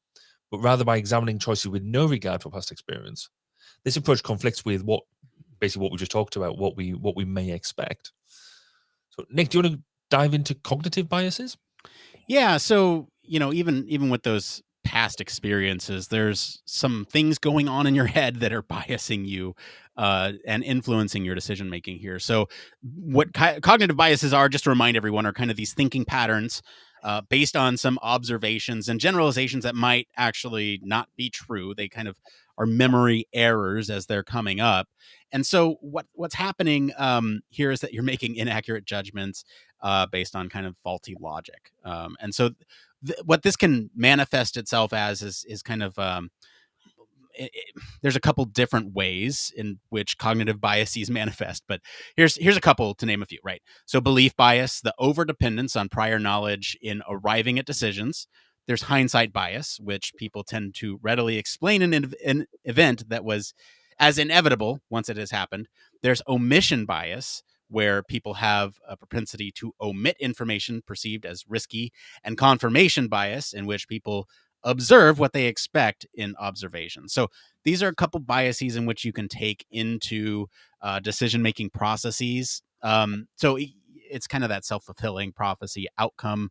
Speaker 1: but rather by examining choices with no regard for past experience. This approach conflicts with what we just talked about, what we may expect. So, Nick, do you want to dive into cognitive biases?
Speaker 2: Yeah. So, even with those past experiences, there's some things going on in your head that are biasing you and influencing your decision making here. So, what cognitive biases are, just to remind everyone, are kind of these thinking patterns based on some observations and generalizations that might actually not be true. They kind of are memory errors as they're coming up. And so, what's happening here is that you're making inaccurate judgments based on kind of faulty logic. And so what this can manifest itself as is kind of there's a couple different ways in which cognitive biases manifest, but here's a couple to name a few, right? So belief bias, the overdependence on prior knowledge in arriving at decisions. There's hindsight bias, which people tend to readily explain an event that was as inevitable once it has happened. There's omission bias, where people have a propensity to omit information perceived as risky, and confirmation bias, in which people observe what they expect in observation. So these are a couple biases in which you can take into decision-making processes. So it's kind of that self-fulfilling prophecy outcome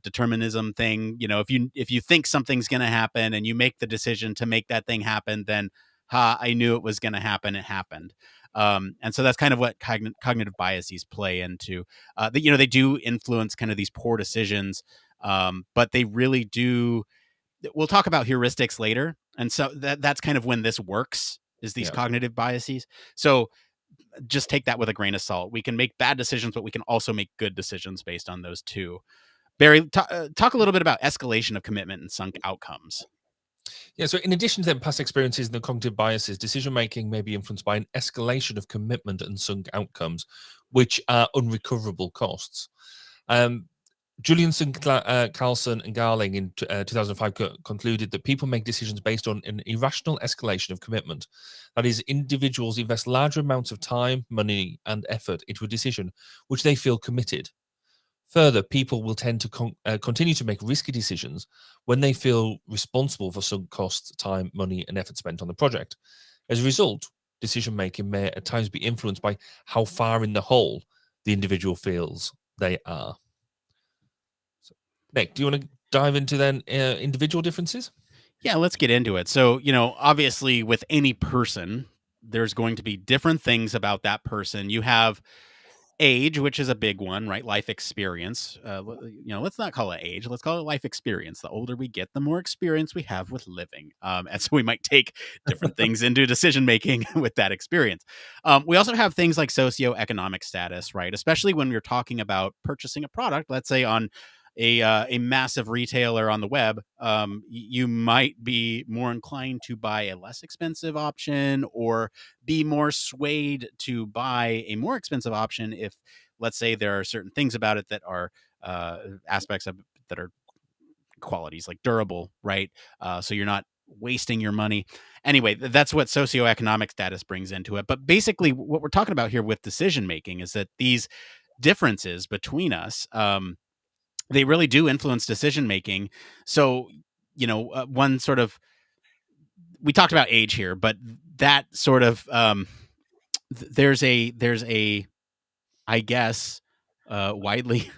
Speaker 2: determinism thing. If you think something's going to happen and you make the decision to make that thing happen, then I knew it was going to happen. It happened. And so that's kind of what cognitive biases play into. They do influence kind of these poor decisions, but they really do. We'll talk about heuristics later, and so that's kind of when this works, is these cognitive biases. So just take that with a grain of salt. We can make bad decisions, but we can also make good decisions based on those two. Barry, talk a little bit about escalation of commitment and sunk outcomes.
Speaker 1: Yeah, so in addition to the past experiences and the cognitive biases, decision-making may be influenced by an escalation of commitment and sunk outcomes, which are unrecoverable costs. Julianson, Carlson, and Garling in 2005 concluded that people make decisions based on an irrational escalation of commitment. That is, individuals invest larger amounts of time, money, and effort into a decision which they feel committed. Further, people will tend to continue to make risky decisions when they feel responsible for sunk costs, time, money, and effort spent on the project. As a result, decision-making may at times be influenced by how far in the hole the individual feels they are. So, Nick, do you want to dive into then individual differences?
Speaker 2: Yeah, let's get into it. So, obviously with any person, there's going to be different things about that person. You have age, which is a big one, right? Life experience. Let's not call it age. Let's call it life experience. The older we get, the more experience we have with living. And so we might take different things into decision making with that experience. We also have things like socioeconomic status, right? Especially when we're talking about purchasing a product, let's say on a massive retailer on the web, you might be more inclined to buy a less expensive option or be more swayed to buy a more expensive option if, let's say, there are certain things about it that are aspects of that are qualities like durable, right? So you're not wasting your money. Anyway, that's what socioeconomic status brings into it. But basically, what we're talking about here with decision making is that these differences between us, they really do influence decision making. So, one sort of, we talked about age here, but that sort of there's a I guess widely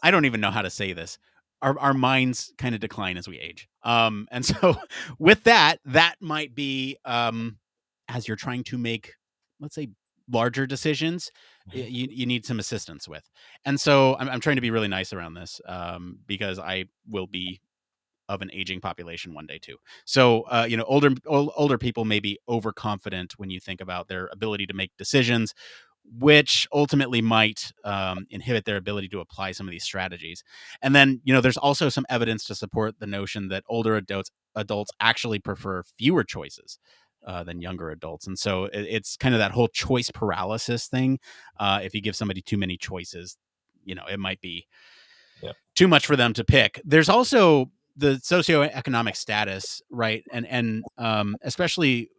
Speaker 2: I don't even know how to say this. Our minds kind of decline as we age. And so with that might be as you're trying to make, let's say, larger decisions, you need some assistance with. And so I'm trying to be really nice around this because I will be of an aging population one day too. So, older people may be overconfident when you think about their ability to make decisions, which ultimately might inhibit their ability to apply some of these strategies. And then, there's also some evidence to support the notion that older adults actually prefer fewer choices than younger adults. And so it's kind of that whole choice paralysis thing. If you give somebody too many choices, it might be too much for them to pick. There's also the socioeconomic status, right? And especially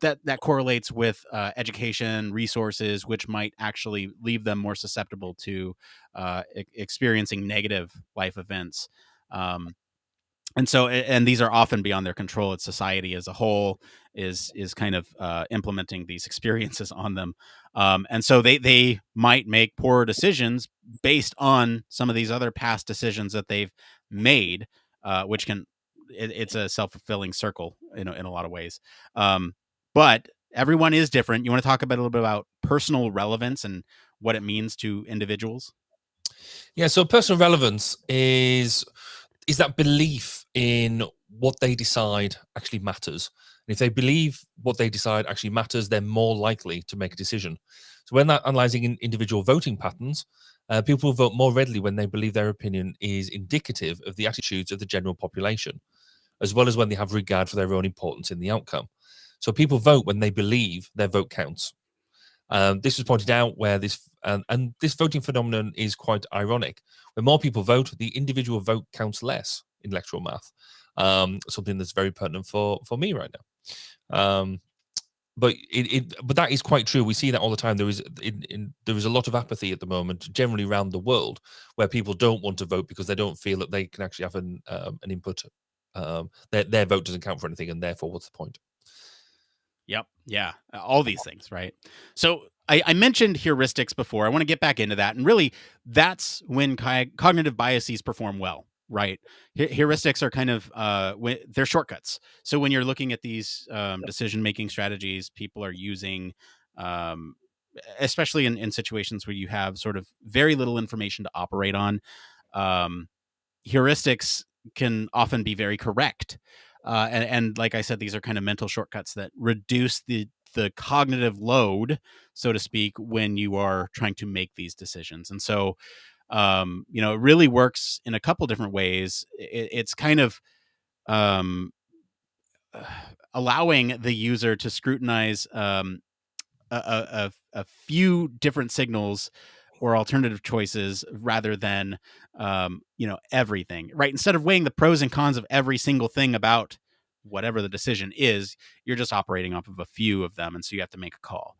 Speaker 2: that correlates with education, resources, which might actually leave them more susceptible to experiencing negative life events. And so, and these are often beyond their control. It's society as a whole is kind of implementing these experiences on them. And so they might make poorer decisions based on some of these other past decisions that they've made, which it's a self-fulfilling circle in a lot of ways. But everyone is different. You want to talk about a little bit about personal relevance and what it means to individuals?
Speaker 1: Yeah, so personal relevance is that belief in what they decide actually matters. And if they believe what they decide actually matters, they're more likely to make a decision. So when they're analyzing individual voting patterns, people vote more readily when they believe their opinion is indicative of the attitudes of the general population, as well as when they have regard for their own importance in the outcome. So people vote when they believe their vote counts. This was pointed out where this and this voting phenomenon is quite ironic. When more people vote, the individual vote counts less in electoral math. Something that's very pertinent for me right now. But but that is quite true. We see that all the time. There is a lot of apathy at the moment, generally around the world, where people don't want to vote because they don't feel that they can actually have an input. Their vote doesn't count for anything, and therefore, what's the point?
Speaker 2: Yep. Yeah. All these things, right? So I mentioned heuristics before. I want to get back into that. And really, that's when cognitive biases perform well, right? Heuristics are kind of, they're shortcuts. So when you're looking at these decision-making strategies, people are using, especially in situations where you have sort of very little information to operate on, heuristics can often be very correct. And like I said, these are kind of mental shortcuts that reduce the cognitive load, so to speak, when you are trying to make these decisions. And so, it really works in a couple different ways. It's kind of allowing the user to scrutinize a few different signals or alternative choices rather than everything, right? Instead of weighing the pros and cons of every single thing about whatever the decision is, you're just operating off of a few of them, and so you have to make a call.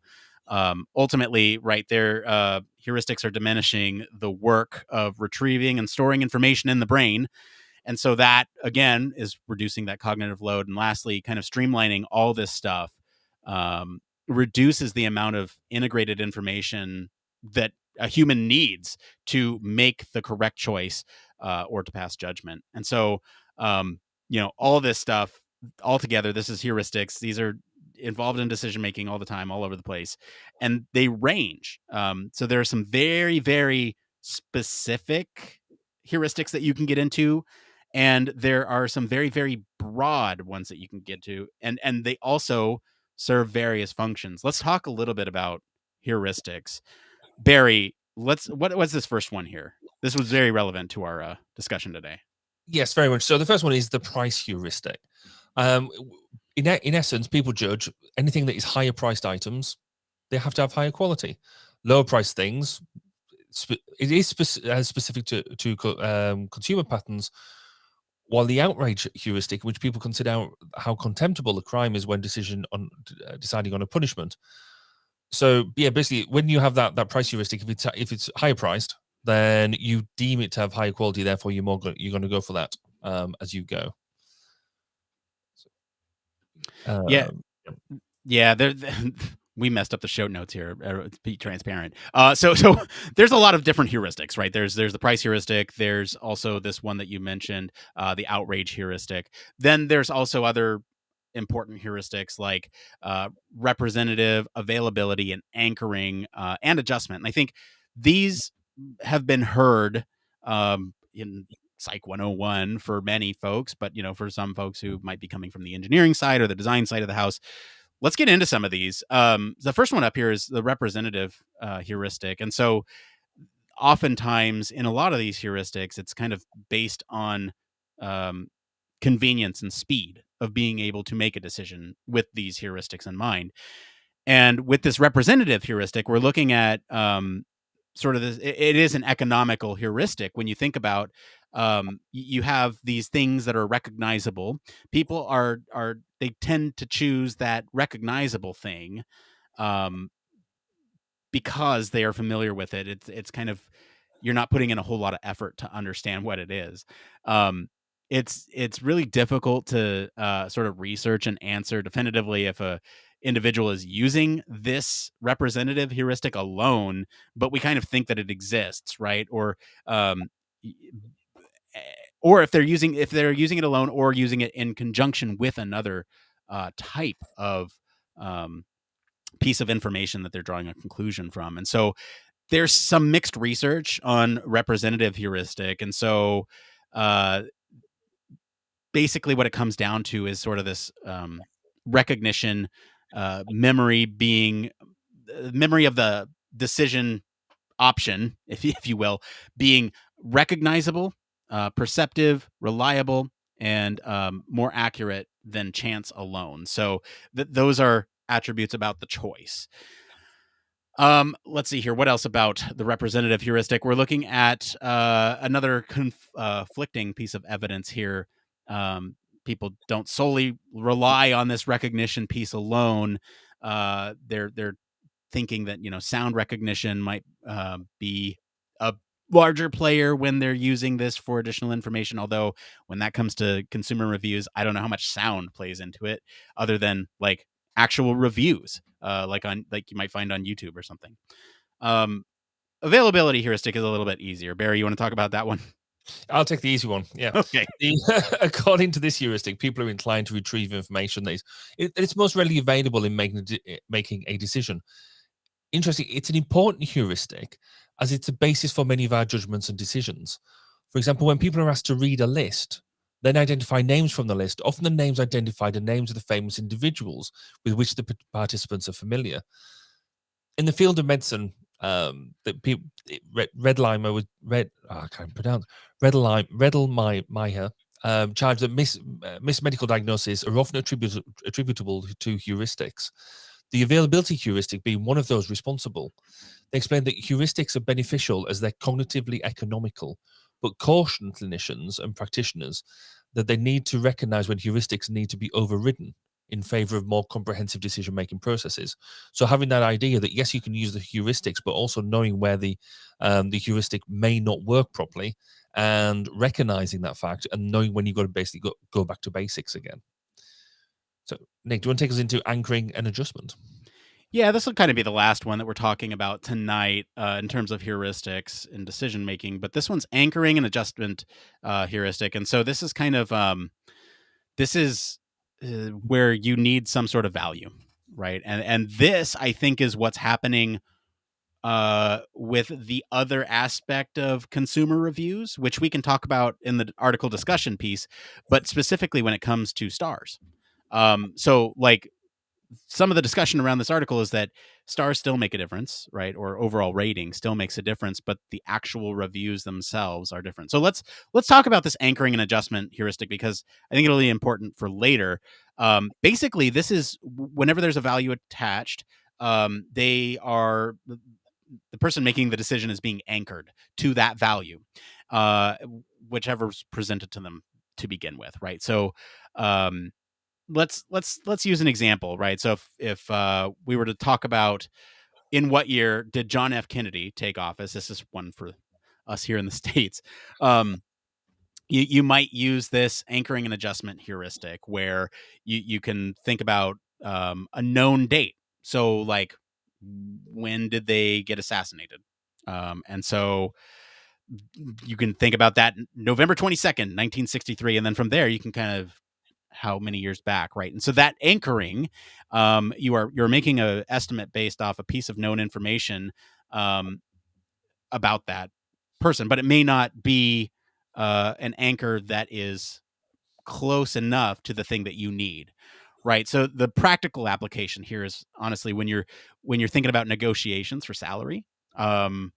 Speaker 2: Ultimately, right there, heuristics are diminishing the work of retrieving and storing information in the brain, and so that again is reducing that cognitive load. And lastly, kind of streamlining all this stuff reduces the amount of integrated information that a human needs to make the correct choice or to pass judgment. And so, all this stuff all together, this is heuristics. These are involved in decision making all the time, all over the place, and they range. So there are some very, very specific heuristics that you can get into, and there are some very, very broad ones that you can get to, and they also serve various functions. Let's talk a little bit about heuristics. Barry, what's this first one here? This was very relevant to our discussion today.
Speaker 1: Yes, very much. So the first one is the price heuristic. In essence, people judge anything that is higher priced items, they have to have higher quality. Lower priced things, it is specific to consumer patterns, while the outrage heuristic, which people consider how contemptible a crime is when deciding on a punishment. So yeah, basically, when you have that price heuristic, if it's higher priced, then you deem it to have higher quality. Therefore, you're going to go for that as you go.
Speaker 2: Yeah. We messed up the show notes here. To be transparent. So there's a lot of different heuristics, right? There's the price heuristic. There's also this one that you mentioned, the outrage heuristic. Then there's also other important heuristics like representative, availability, and anchoring, and adjustment. And I think these have been heard in Psych 101 for many folks, but for some folks who might be coming from the engineering side or the design side of the house, let's get into some of these. The first one up here is the representative heuristic. And so oftentimes in a lot of these heuristics, it's kind of based on convenience and speed of being able to make a decision with these heuristics in mind. And with this representative heuristic, we're looking at sort of this, it is an economical heuristic. When you think about you have these things that are recognizable. People they tend to choose that recognizable thing because they are familiar with it. It's kind of, you're not putting in a whole lot of effort to understand what it is. It's really difficult to sort of research and answer definitively if a individual is using this representative heuristic alone, but we kind of think that it exists, right? Or if they're using it alone or using it in conjunction with another type of piece of information that they're drawing a conclusion from. And so there's some mixed research on representative heuristic. And so basically what it comes down to is sort of this recognition, memory of the decision option, if you will, being recognizable, perceptive, reliable, and more accurate than chance alone. So those are attributes about the choice. Let's see here. What else about the representative heuristic? We're looking at another conflicting piece of evidence here. People don't solely rely on this recognition piece alone. They're thinking that, sound recognition might be a larger player when they're using this for additional information. Although when that comes to consumer reviews, I don't know how much sound plays into it other than like actual reviews, like you might find on YouTube or something. Availability heuristic is a little bit easier. Barry, you want to talk about that one?
Speaker 1: I'll take the easy one. Yeah.
Speaker 2: Okay.
Speaker 1: According to this heuristic, people are inclined to retrieve information that it's most readily available in making a decision. Interesting. It's an important heuristic as it's a basis for many of our judgments and decisions. For example, when people are asked to read a list, then identify names from the list. Often the names identified are names of the famous individuals with which the participants are familiar. In the field of medicine, Redlheimer was I can't pronounce Redlheimer charged that mismedical diagnoses are often attributable to heuristics. The availability heuristic being one of those responsible. They explained that heuristics are beneficial as they're cognitively economical, but caution clinicians and practitioners that they need to recognize when heuristics need to be overridden in favor of more comprehensive decision-making processes. So having that idea that, yes, you can use the heuristics, but also knowing where the heuristic may not work properly and recognizing that fact and knowing when you've got to basically go back to basics again. So, Nick, do you want to take us into anchoring and adjustment?
Speaker 2: Yeah, this will kind of be the last one that we're talking about tonight in terms of heuristics and decision making. But this one's anchoring and adjustment heuristic, and so this is kind of where you need some sort of value, right? And this, I think, is what's happening with the other aspect of consumer reviews, which we can talk about in the article discussion piece, but specifically when it comes to stars. So like some of the discussion around this article is that stars still make a difference, right? Or overall rating still makes a difference, but the actual reviews themselves are different. So let's talk about this anchoring and adjustment heuristic, because I think it'll be important for later. Basically, this is whenever there's a value attached, the person making the decision is being anchored to that value, whichever's presented to them to begin with, right? So let's use an example, right? So if we were to talk about in what year did John F. Kennedy take office, this is one for us here in the States. You might use this anchoring and adjustment heuristic where you can think about a known date. So like, when did they get assassinated? And so you can think about that November 22nd, 1963. And then from there, you can kind of how many years back, right? And so that anchoring, you're making an estimate based off a piece of known information about that person, but it may not be an anchor that is close enough to the thing that you need, right? So the practical application here is honestly when you're thinking about negotiations for salary, and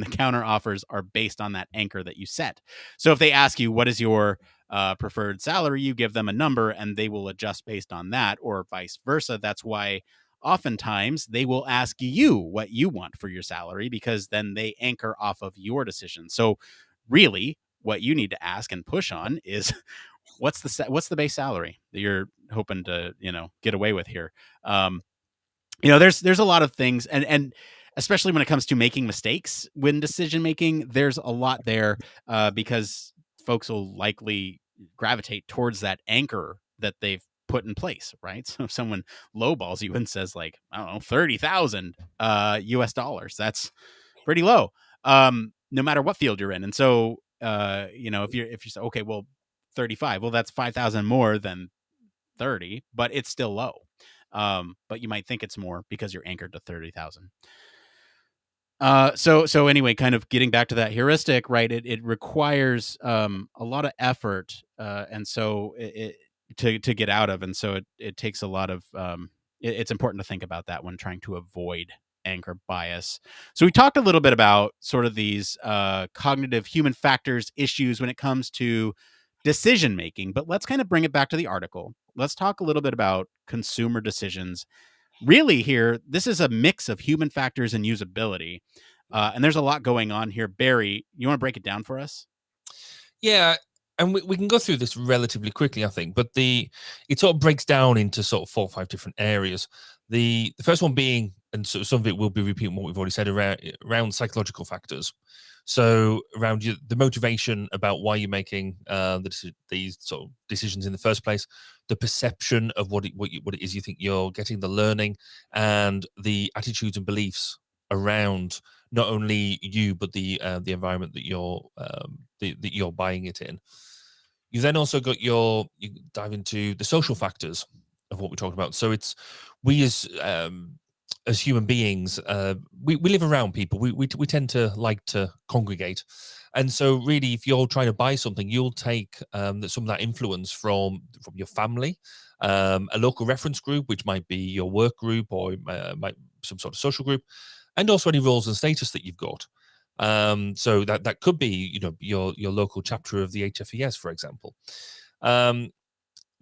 Speaker 2: the counter offers are based on that anchor that you set. So if they ask you what is your preferred salary, you give them a number and they will adjust based on that, or vice versa. That's why oftentimes they will ask you what you want for your salary, because then they anchor off of your decision. So really what you need to ask and push on is what's the base salary that you're hoping to, get away with here. There's a lot of things, and especially when it comes to making mistakes when decision making, there's a lot there, because folks will likely gravitate towards that anchor that they've put in place, right? So if someone lowballs you and says like, I don't know, 30,000 US dollars, that's pretty low, no matter what field you're in. And so if you say, okay, well, 35, well, that's 5,000 more than 30, but it's still low. But you might think it's more because you're anchored to 30,000. So anyway, kind of getting back to that heuristic, right? It requires a lot of effort, and so to get out of, and so it takes a lot of. It's important to think about that when trying to avoid anchor bias. So we talked a little bit about sort of these cognitive human factors issues when it comes to decision making, but let's kind of bring it back to the article. Let's talk a little bit about consumer decisions. Really here, this is a mix of human factors and usability. And there's a lot going on here. Barry, you want to break it down for us?
Speaker 1: Yeah, and we can go through this relatively quickly, I think, but it sort of breaks down into sort of 4 or 5 different areas. The first one being, and so some of it will be repeating what we've already said, around psychological factors. So around the motivation about why you're making these sort of decisions in the first place, the perception of what it is you think you're getting, the learning, and the attitudes and beliefs around not only you but the environment that you're buying it in. You then also got you dive into the social factors of what we're talking about. So it's we as human beings, we live around people. We tend to like to congregate, and so really, if you're trying to buy something, you'll take some of that influence from your family, a local reference group, which might be your work group or might some sort of social group, and also any roles and status that you've got. So that could be your local chapter of the HFES, for example.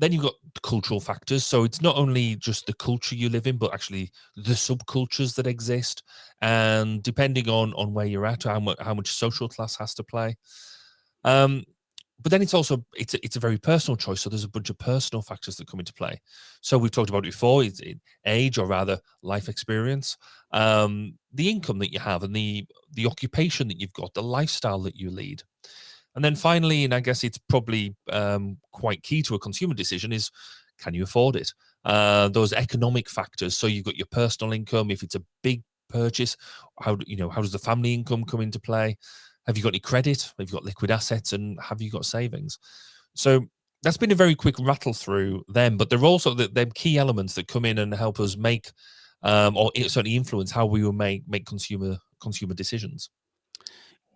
Speaker 1: Then you've got the cultural factors. So it's not only just the culture you live in, but actually the subcultures that exist. And depending on where you're at, how much social class has to play. But then it's also it's a very personal choice. So there's a bunch of personal factors that come into play. So we've talked about it before. It's age, or rather life experience, the income that you have, and the occupation that you've got, the lifestyle that you lead. And then finally, and I guess it's probably quite key to a consumer decision, is can you afford it? Those economic factors. So you've got your personal income. If it's a big purchase, how does the family income come into play? Have you got any credit? Have you got liquid assets? And have you got savings? So that's been a very quick rattle through them, but they're also the key elements that come in and help us make, or certainly influence how we will make consumer decisions.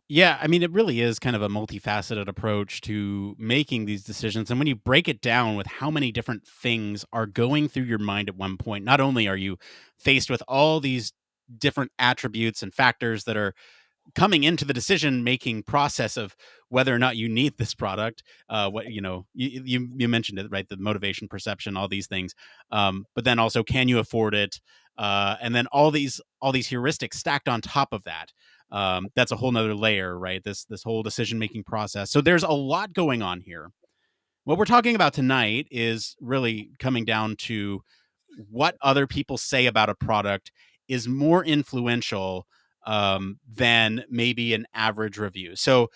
Speaker 2: Yeah, I mean, it really is kind of a multifaceted approach to making these decisions. And when you break it down with how many different things are going through your mind at one point, not only are you faced with all these different attributes and factors that are coming into the decision making process of whether or not you need this product, you mentioned it, right? The motivation, perception, all these things, but then also, can you afford it? And then all these heuristics stacked on top of that. That's a whole nother layer, right? This whole decision making process. So there's a lot going on here. What we're talking about tonight is really coming down to what other people say about a product is more influential than maybe an average review. So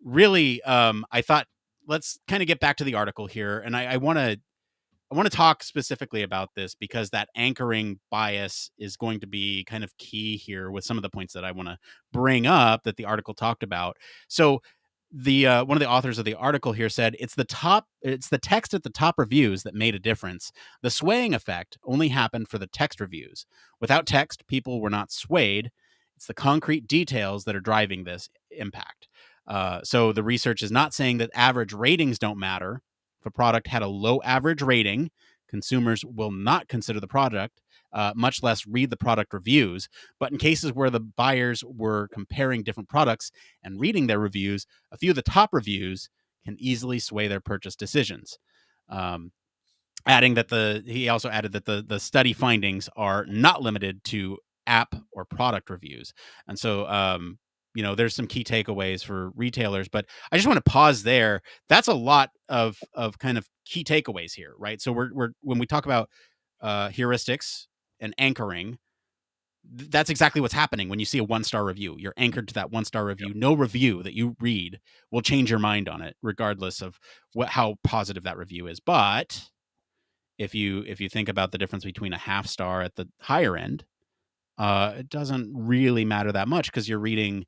Speaker 2: really, I thought, let's kind of get back to the article here. And I want to talk specifically about this because that anchoring bias is going to be kind of key here with some of the points that I want to bring up that the article talked about. So the one of the authors of the article here said it's the text at the top reviews that made a difference. The swaying effect only happened for the text reviews. Without text, people were not swayed. It's the concrete details that are driving this impact. So the research is not saying that average ratings don't matter. If a product had a low average rating, consumers will not consider the product, much less read the product reviews. But in cases where the buyers were comparing different products and reading their reviews, a few of the top reviews can easily sway their purchase decisions. Adding that he also added that the study findings are not limited to app or product reviews. And so, there's some key takeaways for retailers, but I just want to pause there. That's a lot of kind of key takeaways here, right? So we're when we talk about heuristics and anchoring, that's exactly what's happening when you see a 1-star review. You're anchored to that 1-star review. Yep. No review that you read will change your mind on it, regardless of how positive that review is. But if you think about the difference between a 0.5 star at the higher end, it doesn't really matter that much because you're reading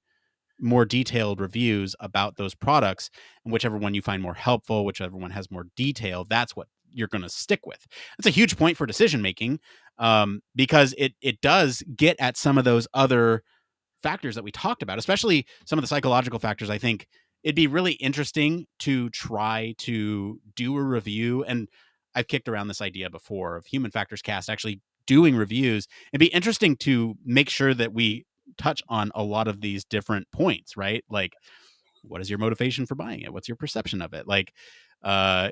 Speaker 2: more detailed reviews about those products, and whichever one you find more helpful, whichever one has more detail, that's what you're going to stick with. That's a huge point for decision making, because it does get at some of those other factors that we talked about, especially some of the psychological factors. I think it'd be really interesting to try to do a review, and I've kicked around this idea before of Human Factors Cast actually doing reviews. It'd be interesting to make sure that we touch on a lot of these different points, right? Like, what is your motivation for buying it? What's your perception of it? Like, I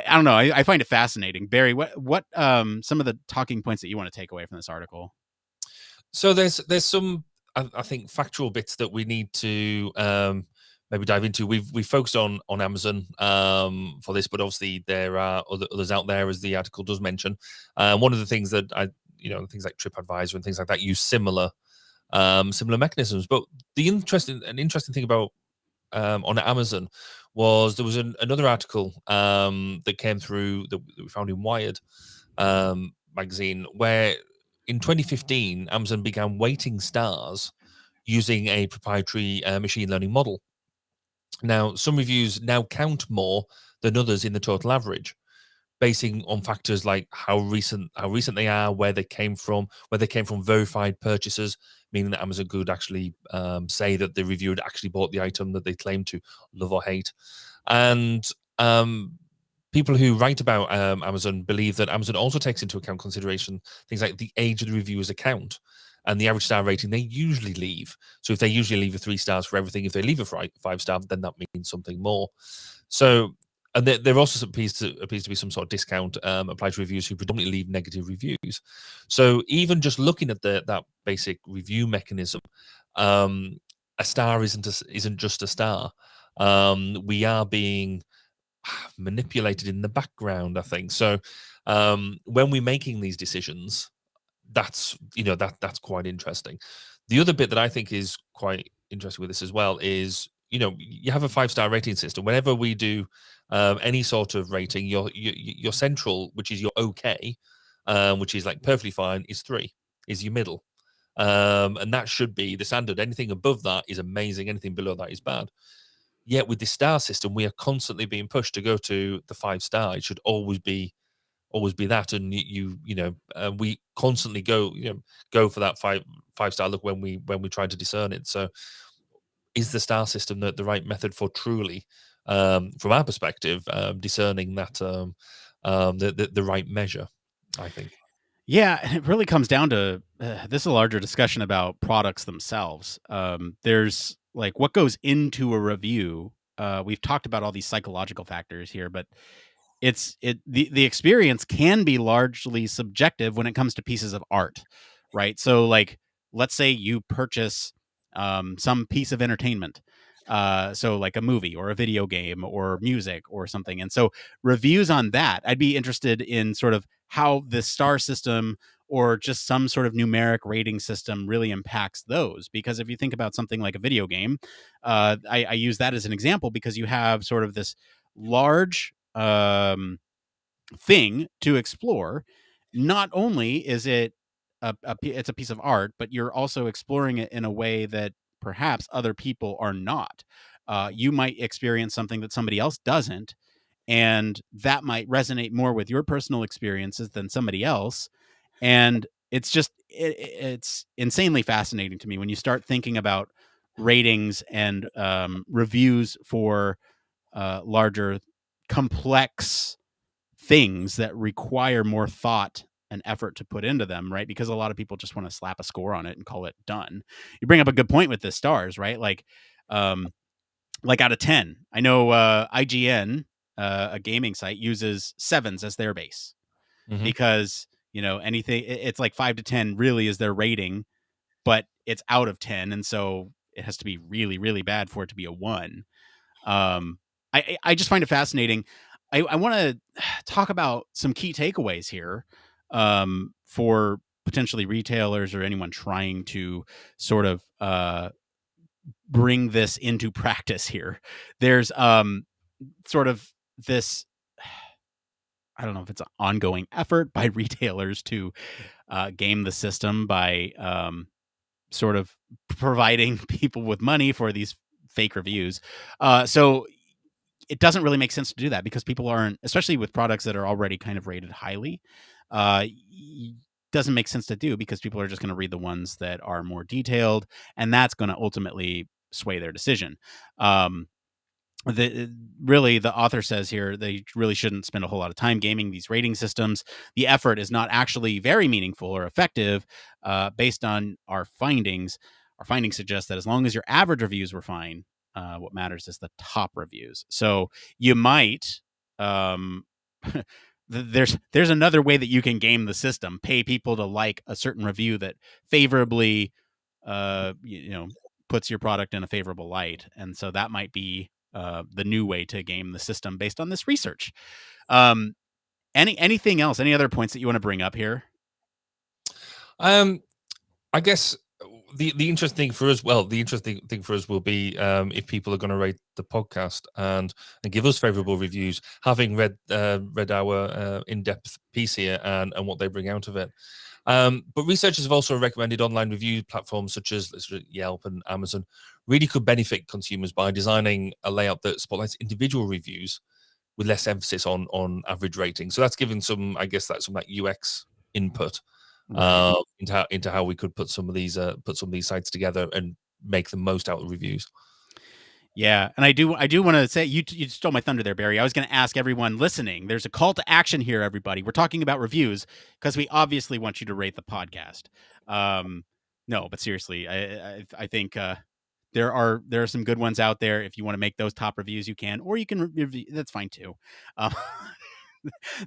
Speaker 2: don't know. I find it fascinating. Barry, what some of the talking points that you want to take away from this article?
Speaker 1: So there's some, I think, factual bits that we need to maybe dive into. We've focused on Amazon for this, but obviously there are others out there, as the article does mention. One of the things that things like TripAdvisor and things like that use similar mechanisms. But the interesting thing about on Amazon was there was another article that came through that we found in Wired magazine, where in 2015 Amazon began weighting stars using a proprietary machine learning model. Now, some reviews now count more than others in the total average, basing on factors like how recent they are, where they came from verified purchasers, meaning that Amazon could actually say that the reviewer had actually bought the item that they claim to love or hate. And people who write about Amazon believe that Amazon also takes into account consideration things like the age of the reviewer's account and the average star rating they usually leave. So if they usually leave a 3 stars for everything, if they leave a 5 star, then that means something more. So, and there also appears to be some sort of discount applied to reviewers who predominantly leave negative reviews. So even just looking at that basic review mechanism, a star isn't just a star. We are being manipulated in the background, I think. So when we're making these decisions, that's quite interesting. The other bit that I think is quite interesting with this as well is, you have a 5-star rating system. Whenever we do any sort of rating, your central, which is your okay, which is like perfectly fine, is 3, is your middle. And that should be the standard. Anything above that is amazing. Anything below that is bad. Yet with the star system, we are constantly being pushed to go to the 5-star. It should always be that, and we constantly go for that 5-star look when we try to discern it. So is the star system the right method for truly, from our perspective, discerning that the right measure, I think?
Speaker 2: Yeah, and it really comes down to this is a larger discussion about products themselves. There's like what goes into a review. We've talked about all these psychological factors here, but the experience can be largely subjective when it comes to pieces of art, right? So like, let's say you purchase some piece of entertainment, so like a movie or a video game or music or something, and so reviews on that, I'd be interested in sort of how the star system or just some sort of numeric rating system really impacts those. Because if you think about something like a video game, I use that as an example because you have sort of this large thing to explore. Not only is it it's a piece of art, but you're also exploring it in a way that perhaps other people are not. You might experience something that somebody else doesn't, and that might resonate more with your personal experiences than somebody else. And it's just it's insanely fascinating to me when you start thinking about ratings and reviews for larger complex things that require more thought and effort to put into them, right? Because a lot of people just want to slap a score on it and call it done. You bring up a good point with the stars, right? Like out of 10, I know IGN, a gaming site, uses 7s as their base because, anything, it's like 5 to 10 really is their rating, but it's out of 10. And so it has to be really, really bad for it to be a 1. I just find it fascinating. I want to talk about some key takeaways here for potentially retailers or anyone trying to sort of bring this into practice here. There's sort of this, I don't know if it's an ongoing effort by retailers to game the system by sort of providing people with money for these fake reviews. So it doesn't really make sense to do that because people aren't, especially with products that are already kind of rated highly, doesn't make sense to do because people are just going to read the ones that are more detailed, and that's going to ultimately sway their decision. The author says here they really shouldn't spend a whole lot of time gaming these rating systems. The effort is not actually very meaningful or effective. Based on our findings suggest that as long as your average reviews were fine, what matters is the top reviews. So you might there's another way that you can game the system. Pay people to like a certain review that favorably puts your product in a favorable light, and so that might be the new way to game the system based on this research. Anything else? Any other points that you want to bring up here?
Speaker 1: I guess the interesting thing for us, will be if people are going to rate the podcast and give us favorable reviews, having read our in-depth piece here and what they bring out of it. But researchers have also recommended online review platforms such as Yelp and Amazon really could benefit consumers by designing a layout that spotlights individual reviews with less emphasis on average rating. So that's giving some UX input into how we could put some of these sites together and make the most out of reviews.
Speaker 2: Yeah, and I do want to say you stole my thunder there, Barry. I was going to ask everyone listening. There's a call to action here, everybody. We're talking about reviews because we obviously want you to rate the podcast. No, but seriously, I think there are some good ones out there. If you want to make those top reviews, you can, or you can review. That's fine too.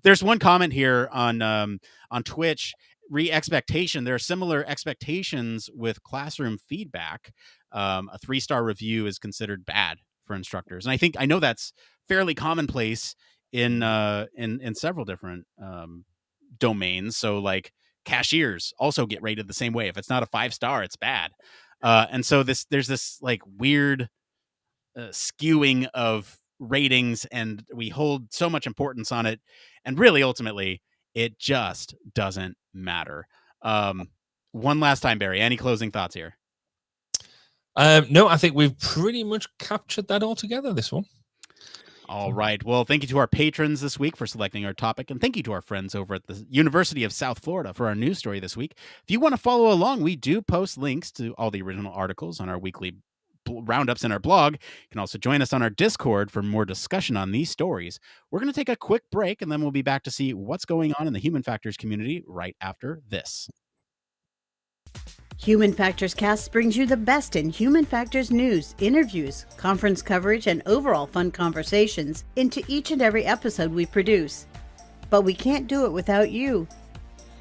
Speaker 2: There's one comment here on Twitch. Re-expectation. There are similar expectations with classroom feedback. A 3-star review is considered bad for instructors, and I know that's fairly commonplace in several different domains. So, like cashiers also get rated the same way. If it's not a 5-star, it's bad. And so there's this like weird skewing of ratings, and we hold so much importance on it, and really ultimately it just doesn't matter. One last time, Barry, any closing thoughts here?
Speaker 1: No, I think we've pretty much captured that all together, this one.
Speaker 2: All right. Well, thank you to our patrons this week for selecting our topic, and thank you to our friends over at the University of South Florida for our news story this week. If you want to follow along, we do post links to all the original articles on our weekly roundups in our blog. You can also join us on our Discord for more discussion on these stories. We're going to take a quick break, and then we'll be back to see what's going on in the human factors community right after this.
Speaker 3: Human Factors Cast brings you the best in human factors news, interviews, conference coverage, and overall fun conversations into each and every episode we produce. But we can't do it without you.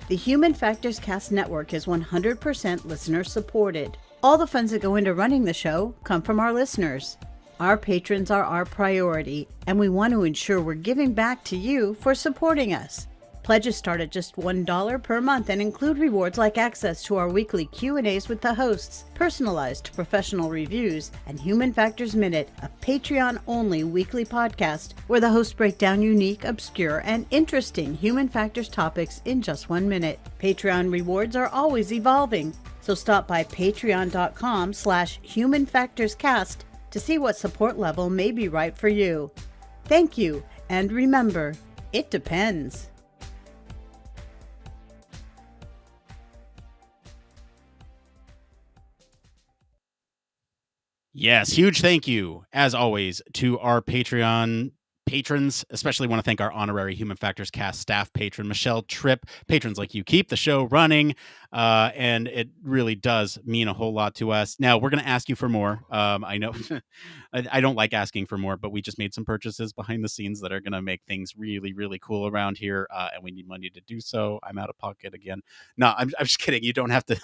Speaker 3: The Human Factors Cast network is 100% listener supported. All the funds that go into running the show come from our listeners. Our patrons are our priority, and we want to ensure we're giving back to you for supporting us. Pledges start at just $1 per month and include rewards like access to our weekly Q&As with the hosts, personalized professional reviews, and Human Factors Minute, a Patreon-only weekly podcast where the hosts break down unique, obscure, and interesting human factors topics in just 1 minute. Patreon rewards are always evolving, so stop by patreon.com/humanfactorscast to see what support level may be right for you. Thank you, and remember, it depends.
Speaker 2: Yes, huge thank you, as always, to our Patreon patrons. Especially want to thank our honorary Human Factors Cast staff patron, Michelle Tripp. Patrons like you keep the show running, and it really does mean a whole lot to us. Now, we're going to ask you for more. I know I don't like asking for more, but we just made some purchases behind the scenes that are going to make things really, really cool around here, and we need money to do so. I'm out of pocket again. No, I'm just kidding. You don't have to.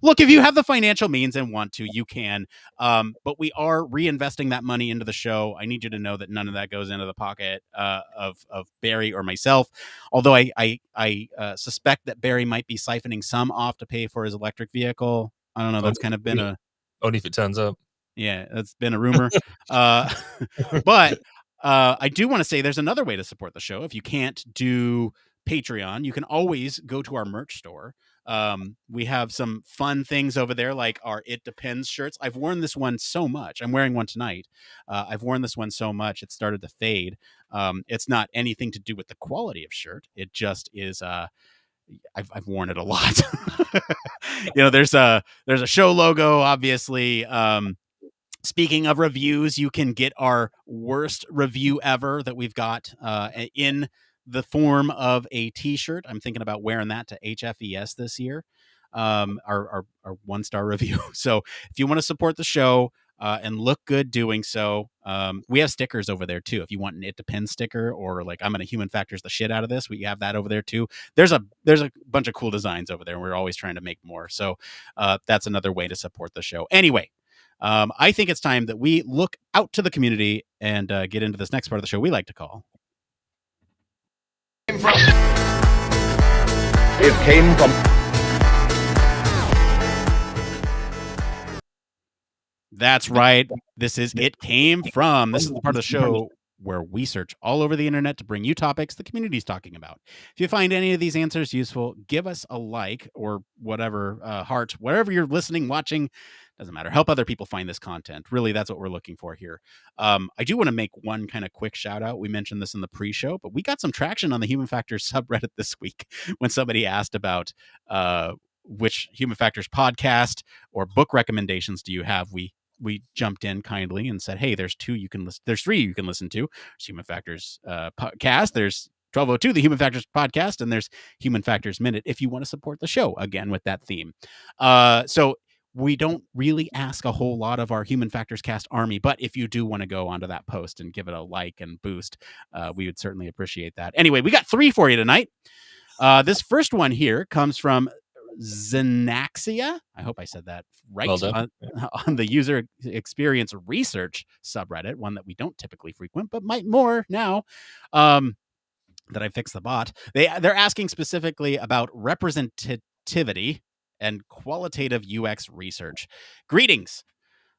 Speaker 2: Look, if you have the financial means and want to, you can. But we are reinvesting that money into the show. I need you to know that none of that goes into the pocket of Barry or myself. Although I suspect that Barry might be siphoning some off to pay for his electric vehicle. I don't know. That's kind of been
Speaker 1: only if it turns up.
Speaker 2: Yeah, that's been a rumor. But I do want to say there's another way to support the show. If you can't do Patreon, you can always go to our merch store. We have some fun things over there, like our It Depends shirts. I've worn this one so much. I'm wearing one tonight. I've worn this one so much it started to fade. It's not anything to do with the quality of shirt. It just is. I've worn it a lot. There's a show logo, obviously. Speaking of reviews, you can get our worst review ever that we've got in the form of a T-shirt. I'm thinking about wearing that to HFES this year, our 1-star review. So if you want to support the show and look good doing so, we have stickers over there too. If you want an It Depends sticker, or like I'm going to Human Factors the shit out of this, we have that over there too. There's a bunch of cool designs over there. We're always trying to make more. So that's another way to support the show. Anyway. I think it's time that we look out to the community and get into this next part of the show we like to call.
Speaker 4: It came from.
Speaker 2: That's right. This is It Came From. This is the part of the show where we search all over the internet to bring you topics the community's talking about. If you find any of these answers useful, give us a like or whatever, heart, wherever you're listening, watching, doesn't matter. Help other people find this content. Really, that's what we're looking for here. I do want to make one kind of quick shout out. We mentioned this in the pre-show, but we got some traction on the Human Factors subreddit this week when somebody asked about which Human Factors podcast or book recommendations do you have. We jumped in kindly and said, hey, there's 2 you can listen. There's 3 you can listen to. There's Human Factors podcast. There's 1202, the Human Factors podcast, and there's Human Factors Minute if you want to support the show, again, with that theme. So we don't really ask a whole lot of our Human Factors Cast army, but if you do want to go onto that post and give it a like and boost, we would certainly appreciate that. Anyway, we got 3 for you tonight. This first one here comes from Xenaxia. I hope I said that right.
Speaker 1: Well
Speaker 2: on the user experience research subreddit, one that we don't typically frequent, but might more now that I fixed the bot. They're asking specifically about representativity and qualitative UX research. Greetings.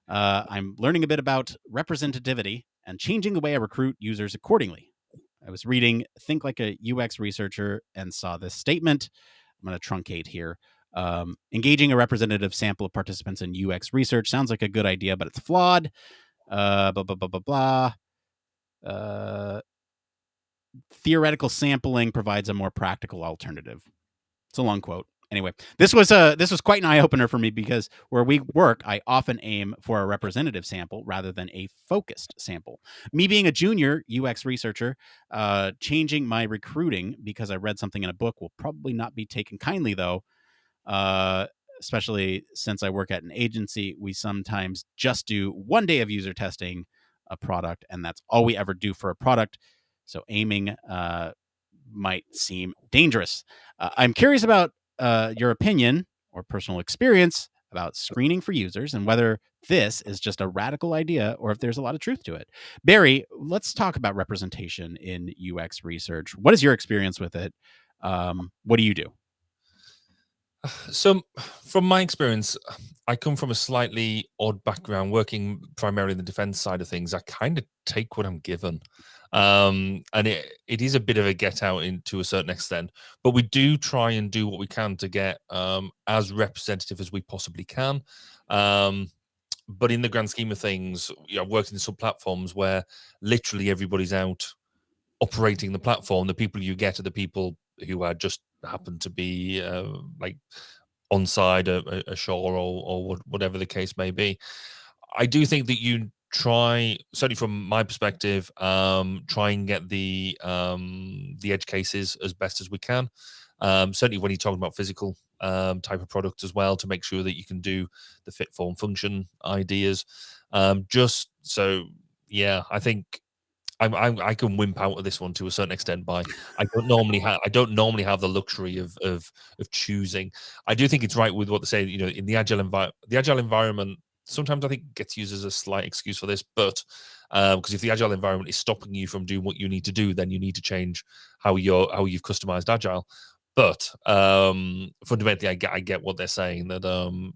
Speaker 2: I'm learning a bit about representativity and changing the way I recruit users accordingly. I was reading Think Like a UX Researcher and saw this statement. I'm going to truncate here. Engaging a representative sample of participants in UX research sounds like a good idea, but it's flawed. Blah, blah, blah, blah, blah. Theoretical sampling provides a more practical alternative. It's a long quote. Anyway, this was quite an eye-opener for me because where we work, I often aim for a representative sample rather than a focused sample. Me being a junior UX researcher, changing my recruiting because I read something in a book will probably not be taken kindly, though, especially since I work at an agency. We sometimes just do 1 day of user testing a product, and that's all we ever do for a product. So aiming might seem dangerous. I'm curious about your opinion or personal experience about screening for users and whether this is just a radical idea or if there's a lot of truth to it. Barry, let's talk about representation in UX research. What is your experience with it? What do you do?
Speaker 1: So from my experience, I come from a slightly odd background, working primarily in the defense side of things. I kind of take what I'm given. And it is a bit of a get out to a certain extent, but we do try and do what we can to get as representative as we possibly can. But in the grand scheme of things, I've worked in some platforms where literally everybody's out operating the platform. The people you get are the people who are just happen to be like on side, ashore, or whatever the case may be. I do think that you certainly from my perspective, try and get the edge cases as best as we can. Certainly when you're talking about physical type of product as well, to make sure that you can do the fit, form, function ideas. Just so, yeah, I think I can wimp out of this one to a certain extent by I don't normally have the luxury of choosing. I do think it's right with what they say, in the agile environment. Sometimes I think gets used as a slight excuse for this, but because if the agile environment is stopping you from doing what you need to do, then you need to change how you've customized agile. But fundamentally, I get what they're saying, that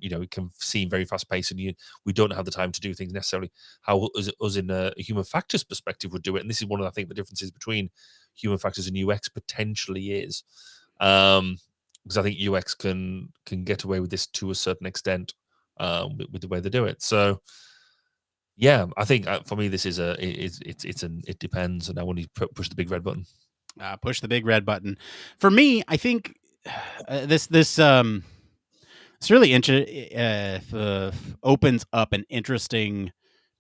Speaker 1: it can seem very fast paced, and we don't have the time to do things necessarily how us in a human factors perspective would do it. And this is one of, I think, the differences between human factors and UX potentially is, because I think UX can get away with this to a certain extent with the way they do it. So yeah, I think for me this is it depends, and I want to push the big red button.
Speaker 2: Push the big red button. For me, I think this really opens up an interesting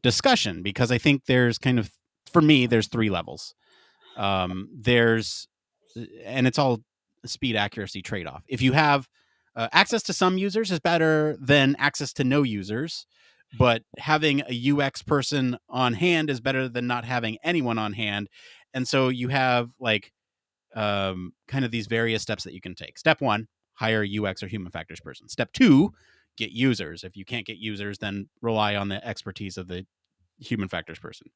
Speaker 2: discussion, because I think there's for me, there's three levels. And it's all speed accuracy trade-off. If you have access to some users is better than access to no users, but having a UX person on hand is better than not having anyone on hand. And so you have kind of these various steps that you can take. Step 1, hire a UX or human factors person. Step 2, get users. If you can't get users, then rely on the expertise of the human factors person.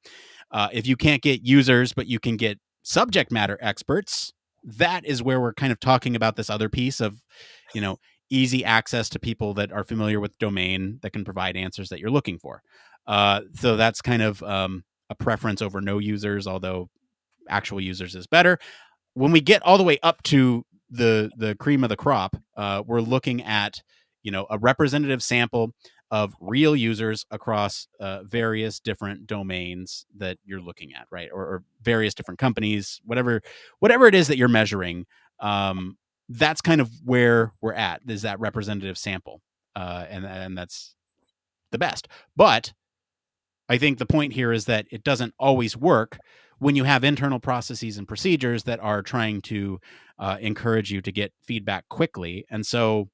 Speaker 2: If you can't get users, but you can get subject matter experts, that is where we're kind of talking about this other piece of, easy access to people that are familiar with domain that can provide answers that you're looking for. So that's kind of a preference over no users, although actual users is better. When we get all the way up to the cream of the crop, we're looking at, a representative sample of real users across various different domains that you're looking at, right? Or various different companies, whatever it is that you're measuring. That's kind of where we're at, is that representative sample. And that's the best. But I think the point here is that it doesn't always work when you have internal processes and procedures that are trying to encourage you to get feedback quickly. And so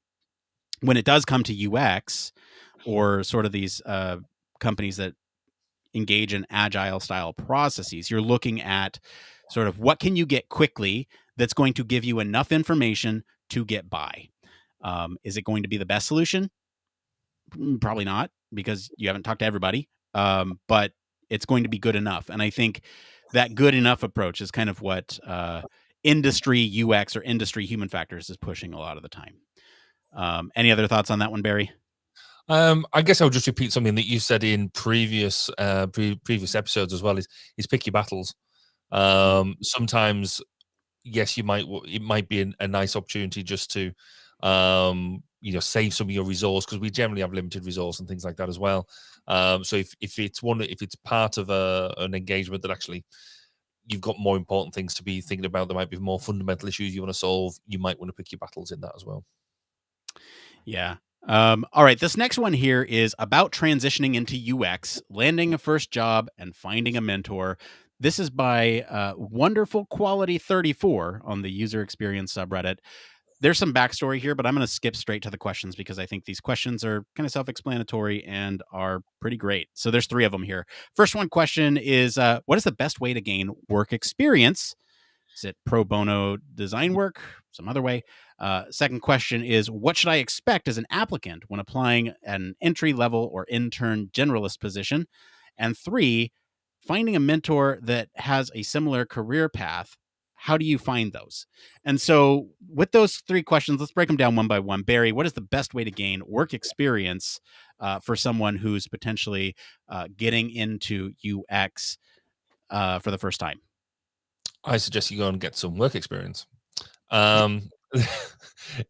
Speaker 2: when it does come to UX, or sort of these companies that engage in agile style processes, you're looking at sort of what can you get quickly that's going to give you enough information to get by. Is it going to be the best solution? Probably not, because you haven't talked to everybody, but it's going to be good enough. And I think that good enough approach is kind of what industry UX or industry human factors is pushing a lot of the time. Any other thoughts on that one, Barry?
Speaker 1: I guess I'll just repeat something that you said in previous episodes as well, is pick your battles. Sometimes, yes, it might be a nice opportunity just to save some of your resource, because we generally have limited resource and things like that as well. So if it's part of an engagement that actually you've got more important things to be thinking about, there might be more fundamental issues you want to solve, you might want to pick your battles in that as well.
Speaker 2: Yeah. All right. This next one here is about transitioning into UX, landing a first job, and finding a mentor. This is by Wonderful Quality 34 on the user experience subreddit. There's some backstory here, but I'm going to skip straight to the questions, because I think these questions are kind of self-explanatory and are pretty great. So there's 3 of them here. First one question is, what is the best way to gain work experience? Is it pro bono design work? Some other way? Second question is, what should I expect as an applicant when applying an entry-level or intern generalist position? And 3, finding a mentor that has a similar career path. How do you find those? And so with those 3 questions, let's break them down one by one. Barry, what is the best way to gain work experience for someone who's potentially getting into UX for the first time?
Speaker 1: I suggest you go and get some work experience.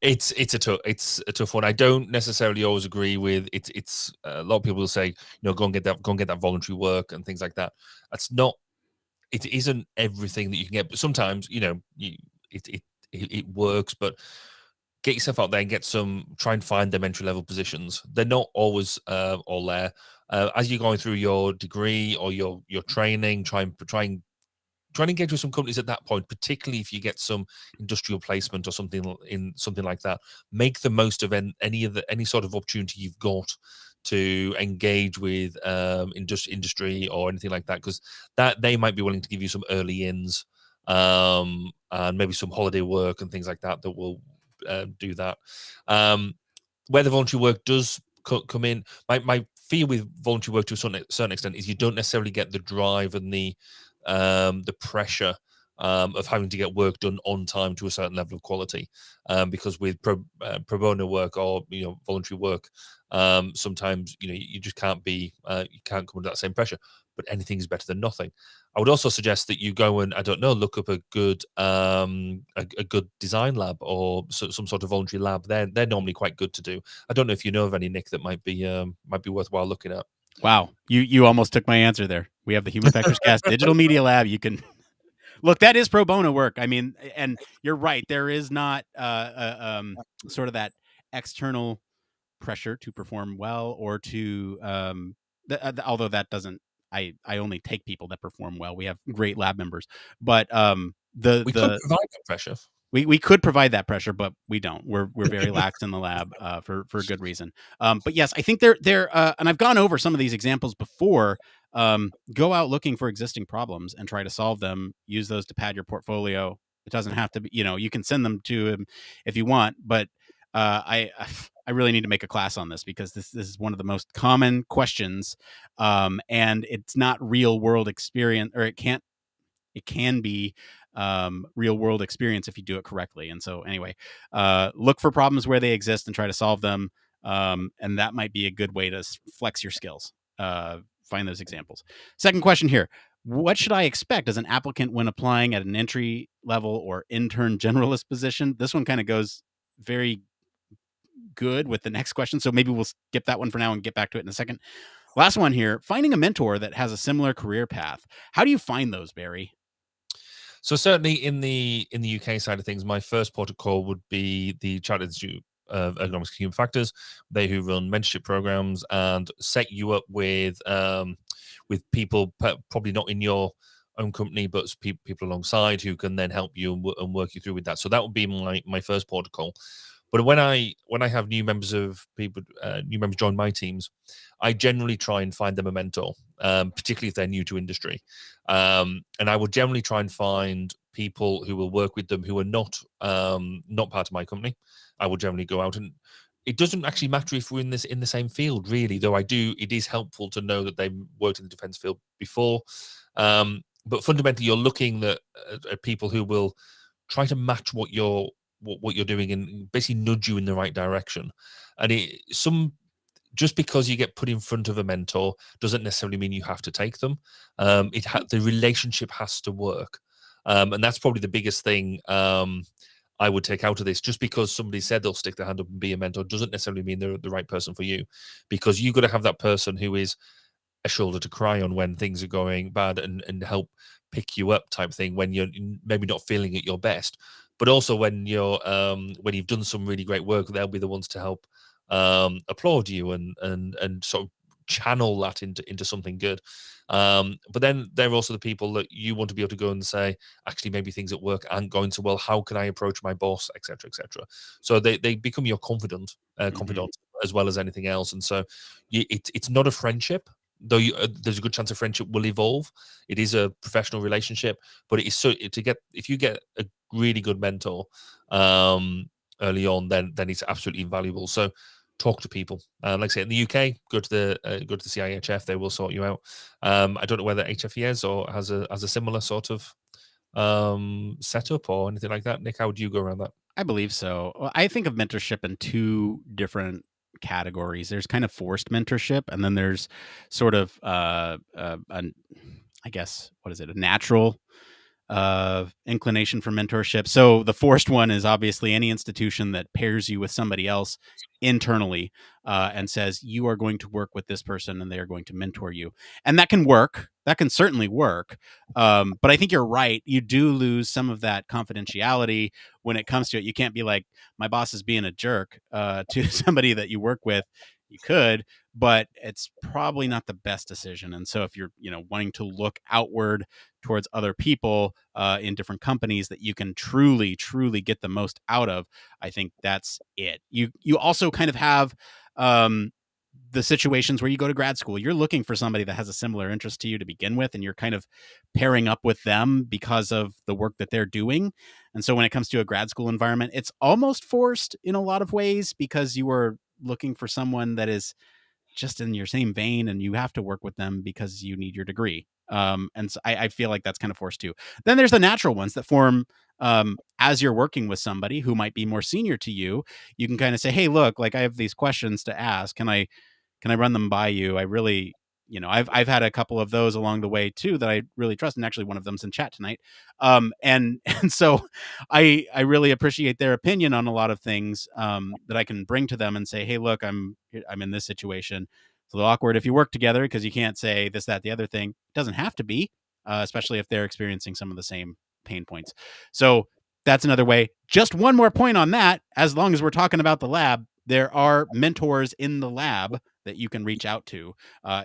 Speaker 1: It's a tough one. I don't necessarily always agree with it. It's a lot of people will say, go and get that voluntary work and things like that. That's not. It isn't everything that you can get, but sometimes it works. But get yourself out there and try and find them entry level positions. They're not always all there. As you're going through your degree or your training, try and engage with some companies at that point, particularly if you get some industrial placement or something like that. Make the most of any sort of opportunity you've got to engage with industry or anything like that, because that they might be willing to give you some early ins, and maybe some holiday work and things like that will do that. Where the voluntary work does come in, my fear with voluntary work to a certain extent is you don't necessarily get the drive and the pressure of having to get work done on time to a certain level of quality, because with pro bono work or voluntary work, sometimes you just can't be you can't come under that same pressure. But anything is better than nothing. I would also suggest that you go and, I don't know, look up a good design lab or some sort of voluntary lab. They're normally quite good to do. I don't know if you know of any, Nick, that might be worthwhile looking at.
Speaker 2: Wow, you almost took my answer there. We have the Human Factors Cast Digital Media Lab. You can look, that is pro bono work. I mean, and you're right. There is not sort of that external pressure to perform well or to although that doesn't. I only take people that perform well. We have great lab members, but
Speaker 1: we could provide that pressure.
Speaker 2: We could provide that pressure, but we don't. We're very lax in the lab for good reason. But yes, I think they're and I've gone over some of these examples before. Go out looking for existing problems and try to solve them. Use those to pad your portfolio. It doesn't have to be, you can send them to him if you want, but I really need to make a class on this, because this is one of the most common questions, and it's not real world experience, or it can be real world experience if you do it correctly. And so anyway, look for problems where they exist and try to solve them, and that might be a good way to flex your skills. Find those examples. Second question here: what should I expect as an applicant when applying at an entry level or intern generalist position? This one kind of goes very good with the next question, so maybe we'll skip that one for now and get back to it in a second. Last one here: finding a mentor that has a similar career path. How do you find those, Barry?
Speaker 1: So certainly in the UK side of things, my first port of call would be the Chartered Institute of Economics and Human Factors. They who run mentorship programs and set you up with people probably not in your own company, but people alongside who can then help you and work you through with that. So that would be my first port of call. But when I have new members join my teams, I generally try and find them a mentor, particularly if they're new to industry. And I would generally try and find people who will work with them who are not part of my company. I would generally go out, and it doesn't actually matter if we're in the same field, really, though it is helpful to know that they've worked in the defense field before. But fundamentally, you're looking at people who will try to match what you're doing and basically nudge you in the right direction. And just because you get put in front of a mentor doesn't necessarily mean you have to take them. The relationship has to work, and that's probably the biggest thing I would take out of this. Just because somebody said they'll stick their hand up and be a mentor doesn't necessarily mean they're the right person for you, because you've got to have that person who is a shoulder to cry on when things are going bad and help pick you up type thing when you're maybe not feeling at your best. But also when you've done some really great work, they'll be the ones to help applaud you and sort of channel that into something good. But then they're also the people that you want to be able to go and say, actually, maybe things at work aren't going so well. How can I approach my boss, etc., etc. So they become your confidant as well as anything else. And so it's not a friendship, though there's a good chance a friendship will evolve. It is a professional relationship, but it is if you get a really good mentor early on, then it's absolutely invaluable. So talk to people. Like I say, in the UK, go to the CIHF. They will sort you out. I don't know whether HFES or has a similar sort of setup or anything like that. Nick, how would you go around that?
Speaker 2: I believe so. Well, I think of mentorship in two different categories. There's kind of forced mentorship, and then there's sort of I guess, what is it, a natural inclination for mentorship. So the forced one is obviously any institution that pairs you with somebody else internally and says you are going to work with this person and they are going to mentor you. And that can work. That can certainly work. But I think you're right. You do lose some of that confidentiality when it comes to it. You can't be like, my boss is being a jerk to somebody that you work with. You could, but it's probably not the best decision. And so if you're, wanting to look outward towards other people in different companies that you can truly get the most out of, I think that's it. You also kind of have the situations where you go to grad school, you're looking for somebody that has a similar interest to you to begin with, and you're kind of pairing up with them because of the work that they're doing. And so when it comes to a grad school environment, it's almost forced in a lot of ways because you are looking for someone that is just in your same vein and you have to work with them because you need your degree. And so I feel like that's kind of forced too. Then there's the natural ones that form as you're working with somebody who might be more senior to you. You can kind of say, hey, look, like I have these questions to ask. Can I run them by you? I really, I've had a couple of those along the way too that I really trust, and actually one of them's in chat tonight. And so I really appreciate their opinion on a lot of things that I can bring to them and say, hey, look, I'm in this situation. It's a little awkward if you work together because you can't say this, that, the other thing. It doesn't have to be, especially if they're experiencing some of the same pain points. So that's another way. Just one more point on that. As long as we're talking about the lab, there are mentors in the lab that you can reach out to.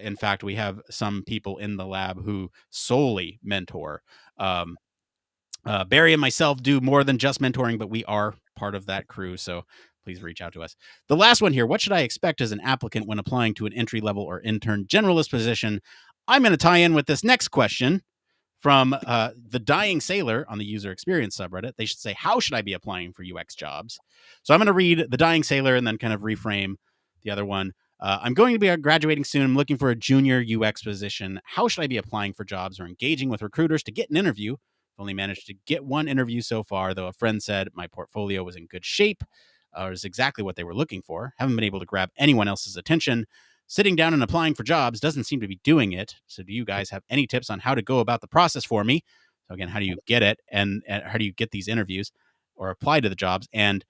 Speaker 2: In fact, we have some people in the lab who solely mentor. Barry and myself do more than just mentoring, but we are part of that crew. So please reach out to us. The last one here, what should I expect as an applicant when applying to an entry-level or intern generalist position? I'm going to tie in with this next question from the Dying Sailor on the user experience subreddit. They should say, how should I be applying for UX jobs? So I'm going to read the Dying Sailor and then kind of reframe the other one. I'm going to be graduating soon. I'm looking for a junior UX position. How should I be applying for jobs or engaging with recruiters to get an interview? I've only managed to get one interview so far, though a friend said my portfolio was in good shape, or is exactly what they were looking for. Haven't been able to grab anyone else's attention. Sitting down and applying for jobs doesn't seem to be doing it. So do you guys have any tips on how to go about the process for me? So again, how do you get it? And how do you get these interviews or apply to the jobs? And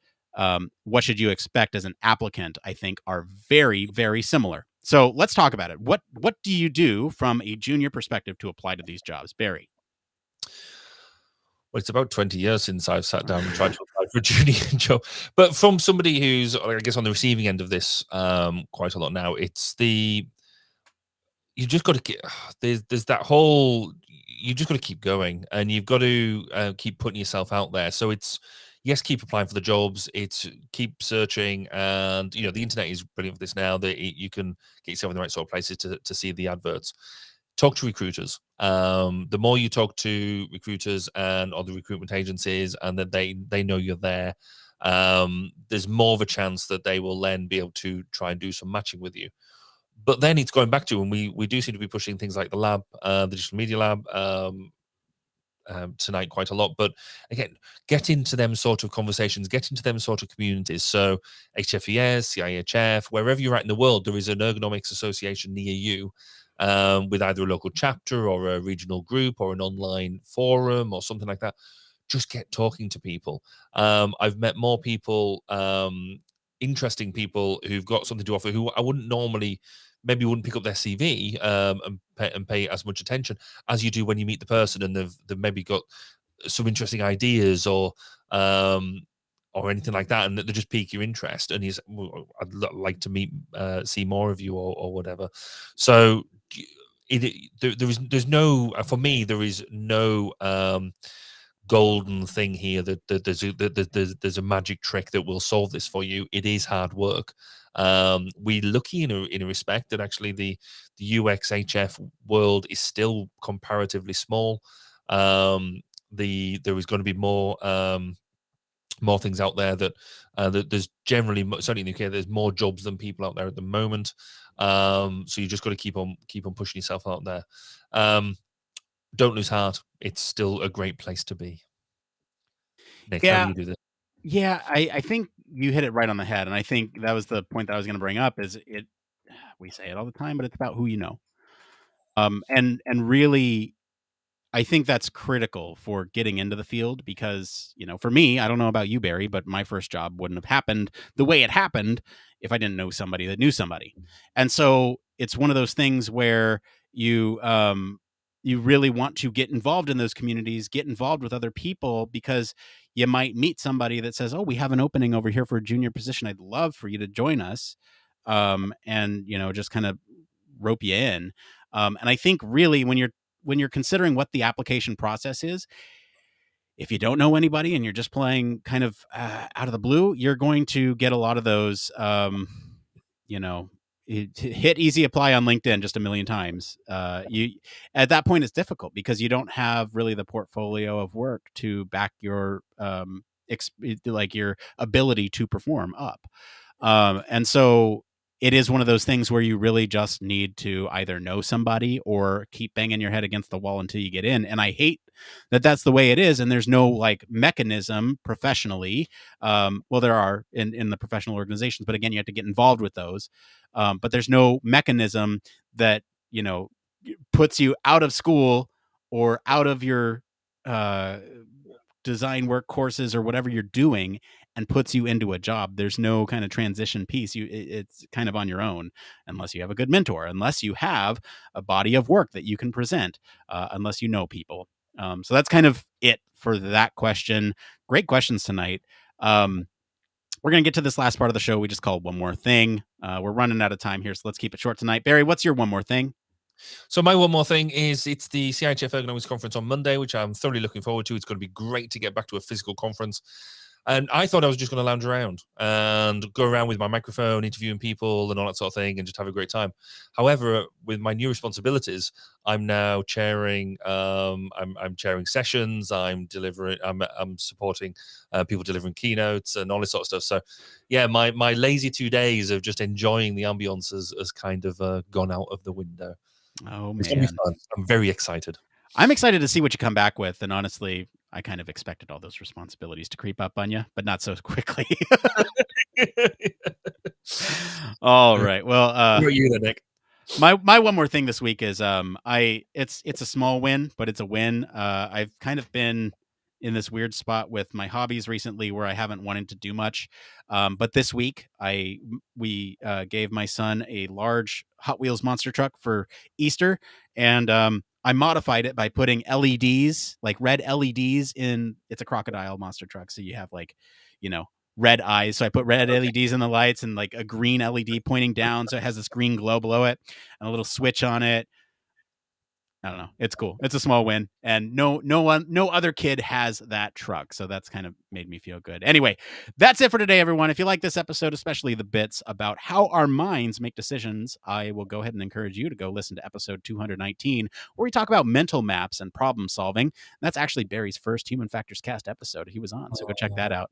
Speaker 2: what should you expect as an applicant, I think are very, very similar. So let's talk about it. What do you do from a junior perspective to apply to these jobs, Barry?
Speaker 1: Well, it's about 20 years since I've sat down and tried to apply for a junior job. But from somebody who's, I guess, on the receiving end of this quite a lot now, it's you just got to get, there's that whole, you just got to keep going and you've got to keep putting yourself out there. So it's, yes, keep applying for the jobs. It's keep searching, and the internet is brilliant for this now. That you can get yourself in the right sort of places to see the adverts. Talk to recruiters. The more you talk to recruiters and other recruitment agencies, and that they know you're there, there's more of a chance that they will then be able to try and do some matching with you. But then it's going back to, and we do seem to be pushing things like the lab, the digital media lab, tonight quite a lot. But again, get into them sort of conversations, get into them sort of communities. So HFES, CIHF, wherever you're at in the world, there is an ergonomics association near you, with either a local chapter or a regional group or an online forum or something like that. Just get talking to people. I've met more people, interesting people who've got something to offer, who I wouldn't normally, maybe wouldn't pick up their CV and pay as much attention as you do when you meet the person, and they've maybe got some interesting ideas or anything like that, and they just pique your interest. And he's, well, I'd like to see more of you or whatever. So there's no, for me, there is no golden thing here that there's a magic trick that will solve this for you. It is hard work. We're lucky in a respect that actually the UX HF world is still comparatively small. There is going to be more things out there that there's generally, certainly in the UK, there's more jobs than people out there at the moment. So you just got to keep on pushing yourself out there. Don't lose heart. It's still a great place to be. Nick, how do you do this?
Speaker 2: Yeah, I think you hit it right on the head. And I think that was the point that I was going to bring up is we say it all the time, but it's about who you know. And really I think that's critical for getting into the field because, for me, I don't know about you, Barry, but my first job wouldn't have happened the way it happened if I didn't know somebody that knew somebody. And so it's one of those things where you really want to get involved in those communities, get involved with other people, because you might meet somebody that says, oh, we have an opening over here for a junior position. I'd love for you to join us. And, just kind of rope you in. And I think really when you're considering what the application process is, if you don't know anybody and you're just playing kind of out of the blue, you're going to get a lot of those, hit easy apply on LinkedIn just a million times. You at that point it's difficult because you don't have really the portfolio of work to back your your ability to perform up. And so it is one of those things where you really just need to either know somebody or keep banging your head against the wall until you get in. And I hate that that's the way it is. And there's no like mechanism professionally. Well, there are in the professional organizations, but again, you have to get involved with those. But there's no mechanism that, puts you out of school or out of your design work courses or whatever you're doing and puts you into a job. There's no kind of transition piece. It's kind of on your own unless you have a good mentor, unless you have a body of work that you can present, unless you know people. So that's kind of it for that question. Great questions tonight. We're going to get to this last part of the show. We just call One More Thing. We're running out of time here, so let's keep it short tonight. Barry, what's your one more thing?
Speaker 1: So my one more thing is it's the CIHF Ergonomics Conference on Monday, which I'm thoroughly looking forward to. It's going to be great to get back to a physical conference. And I thought I was just going to lounge around and go around with my microphone, interviewing people and all that sort of thing, and just have a great time. However, with my new responsibilities, I'm now chairing. I'm chairing sessions. I'm delivering. I'm supporting people delivering keynotes and all this sort of stuff. So, yeah, my lazy 2 days of just enjoying the ambience has kind of gone out of the window.
Speaker 2: Oh,
Speaker 1: it's gonna be fun. I'm very excited.
Speaker 2: I'm excited to see what you come back with. And honestly, I kind of expected all those responsibilities to creep up on you, but not so quickly. All right. Well,
Speaker 1: what are you then, Nick?
Speaker 2: My one more thing this week is it's a small win, but it's a win. I've kind of been in this weird spot with my hobbies recently where I haven't wanted to do much. But this week we gave my son a large Hot Wheels monster truck for Easter, and I modified it by putting LEDs, like red LEDs in. It's a crocodile monster truck, so you have like, red eyes. So I put red LEDs in the lights and like a green LED pointing down, so it has this green glow below it and a little switch on it. I don't know. It's cool. It's a small win, and no other kid has that truck, so that's kind of made me feel good. Anyway, that's it for today, everyone. If you like this episode, especially the bits about how our minds make decisions, I will go ahead and encourage you to go listen to episode 219, where we talk about mental maps and problem solving. That's actually Barry's first Human Factors Cast episode he was on, so go check that out.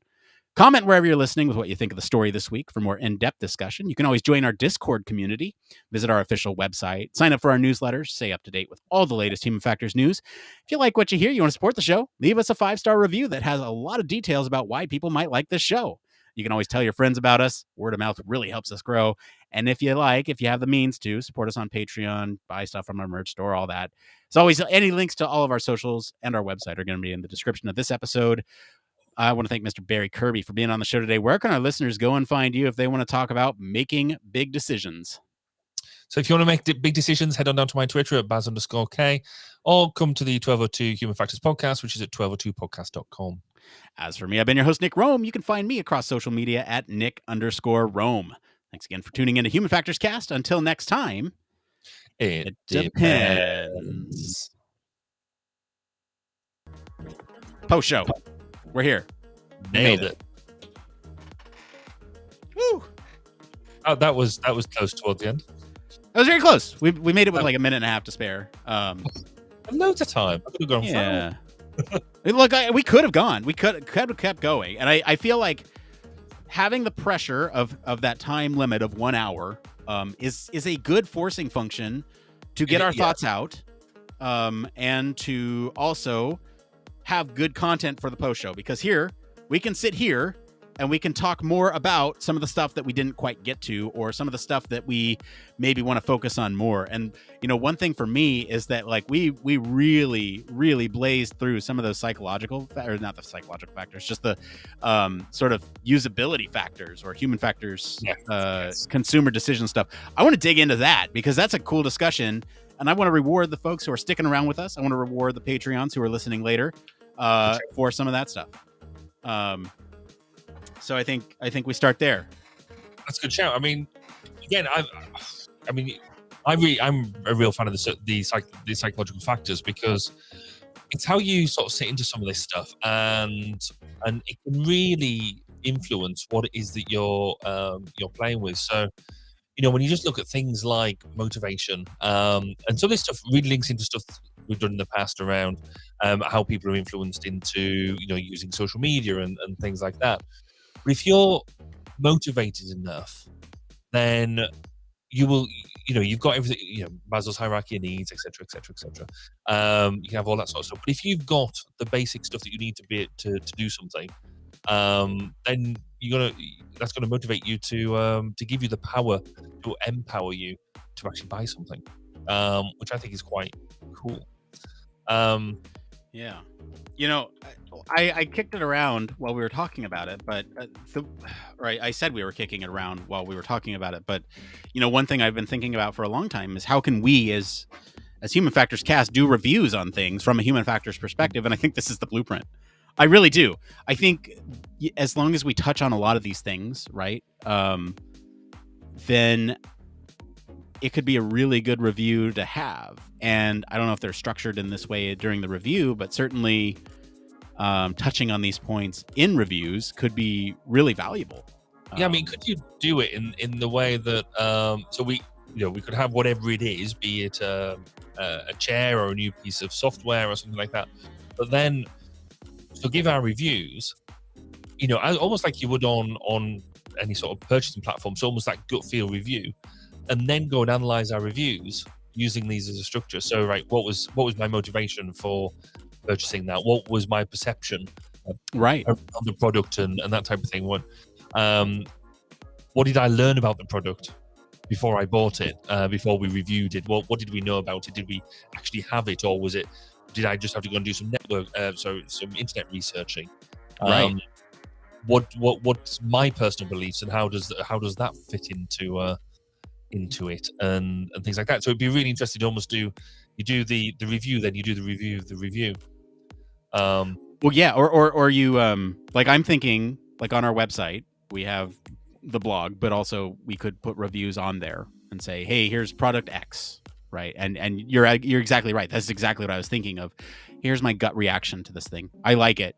Speaker 2: Comment wherever you're listening with what you think of the story this week for more in-depth discussion. You can always join our Discord community, visit our official website, sign up for our newsletters, stay up to date with all the latest Human Factors news. If you like what you hear, you want to support the show, leave us a 5-star review that has a lot of details about why people might like this show. You can always tell your friends about us. Word of mouth really helps us grow. And if you have the means to, support us on Patreon, buy stuff from our merch store, all that. As always, any links to all of our socials and our website are going to be in the description of this episode. I want to thank Mr. Barry Kirby for being on the show today. Where can our listeners go and find you if they want to talk about making big decisions?
Speaker 1: So if you want to make big decisions, head on down to my Twitter at Baz_K, or come to the 1202 Human Factors Podcast, which is at 1202podcast.com.
Speaker 2: As for me, I've been your host, Nick Roome. You can find me across social media at Nick_Roome. Thanks again for tuning in to Human Factors Cast. Until next time,
Speaker 1: it depends.
Speaker 2: Post show. We're here.
Speaker 1: Nailed it.
Speaker 2: Woo!
Speaker 1: Oh, that was close towards the end.
Speaker 2: That was very close. We made it with like a minute and a half to spare.
Speaker 1: Loads of time. I could have gone.
Speaker 2: Yeah. Look, we could have gone. We could have kept going. And I feel like having the pressure of that time limit of 1 hour is a good forcing function to get our thoughts out, and to also have good content for the post show, because here we can sit here and we can talk more about some of the stuff that we didn't quite get to, or some of the stuff that we maybe want to focus on more. And one thing for me is that like we really blazed through some of those psychological, or not the psychological factors, just the sort of usability factors or human factors, consumer decision stuff. I want to dig into that because that's a cool discussion, and I want to reward the folks who are sticking around with us. I want to reward the Patreons who are listening later for some of that stuff. So I think we start there.
Speaker 1: That's a good shout. I mean, again, I'm a real fan of the psychological factors, because it's how you sort of sit into some of this stuff, and it can really influence what it is that you're playing with. So, when you just look at things like motivation, and some of this stuff really links into stuff we've done in the past around how people are influenced into using social media and things like that. But if you're motivated enough, then you will, you've got everything, Maslow's hierarchy of needs, etc., etc., etc. You can have all that sort of stuff. But if you've got the basic stuff that you need to do something, then that's gonna motivate you to give you the power to empower you to actually buy something, which I think is quite cool.
Speaker 2: Yeah. I kicked it around while we were talking about it, but I said we were kicking it around while we were talking about it. But, one thing I've been thinking about for a long time is how can we as Human Factors Cast do reviews on things from a human factors perspective? And I think this is the blueprint. I really do. I think as long as we touch on a lot of these things, right, then it could be a really good review to have. And I don't know if they're structured in this way during the review, but certainly touching on these points in reviews could be really valuable.
Speaker 1: Yeah, I mean, could you do it in the way that so we could have whatever it is, be it a chair or a new piece of software or something like that, but then to give our reviews, almost like you would on any sort of purchasing platform, so almost that gut feel review, and then go and analyze our reviews using these as a structure. So, right, what was my motivation for purchasing that? What was my perception of the product and that type of thing? What did I learn about the product before I bought it, before we reviewed it? What did we know about it? Did we actually have it, or did I just have to go and do some some internet researching? What's my personal beliefs, and how does that fit into it and things like that? So it'd be really interesting to almost do the review, then you do the review of the review.
Speaker 2: Well, yeah, or you like, I'm thinking like on our website we have the blog, but also we could put reviews on there and say, hey, here's product X, right? And you're exactly right. That's exactly what I was thinking of. Here's my gut reaction to this thing. I like it.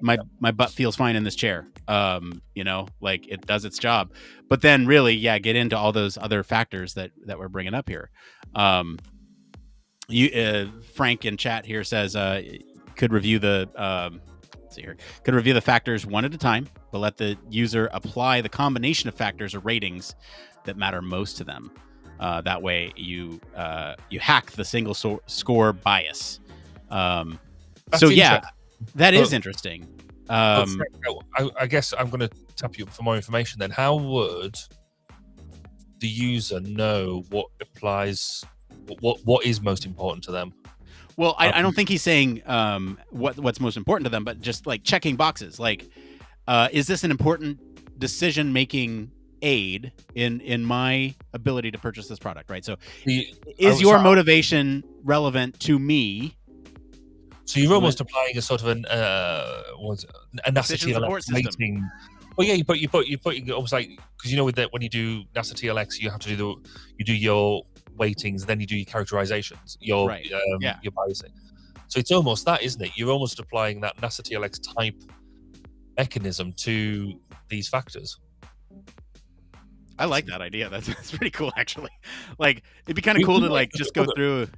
Speaker 2: My butt feels fine in this chair. Like it does its job. But then really, get into all those other factors that we're bringing up here. Frank in chat here says could review the could review the factors one at a time, but let the user apply the combination of factors or ratings that matter most to them. That way you hack the single score bias. So yeah, that is interesting.
Speaker 1: I guess I'm going to tap you up for more information then. How would the user know what applies, what is most important to them?
Speaker 2: Well, I don't think he's saying what's most important to them, but just like checking boxes. Like, is this an important decision-making aid in my ability to purchase this product, right? So is your motivation relevant to me?
Speaker 1: So you're almost applying a sort of a NASA TLX rating. Well, yeah, you put almost like, because with that, when you do NASA TLX, you have to do your weightings, then you do your characterizations, your biasing. So it's almost that, isn't it? You're almost applying that NASA TLX type mechanism to these factors.
Speaker 2: I like that idea. That's pretty cool, actually. Like, it'd be kind of cool to like just go through.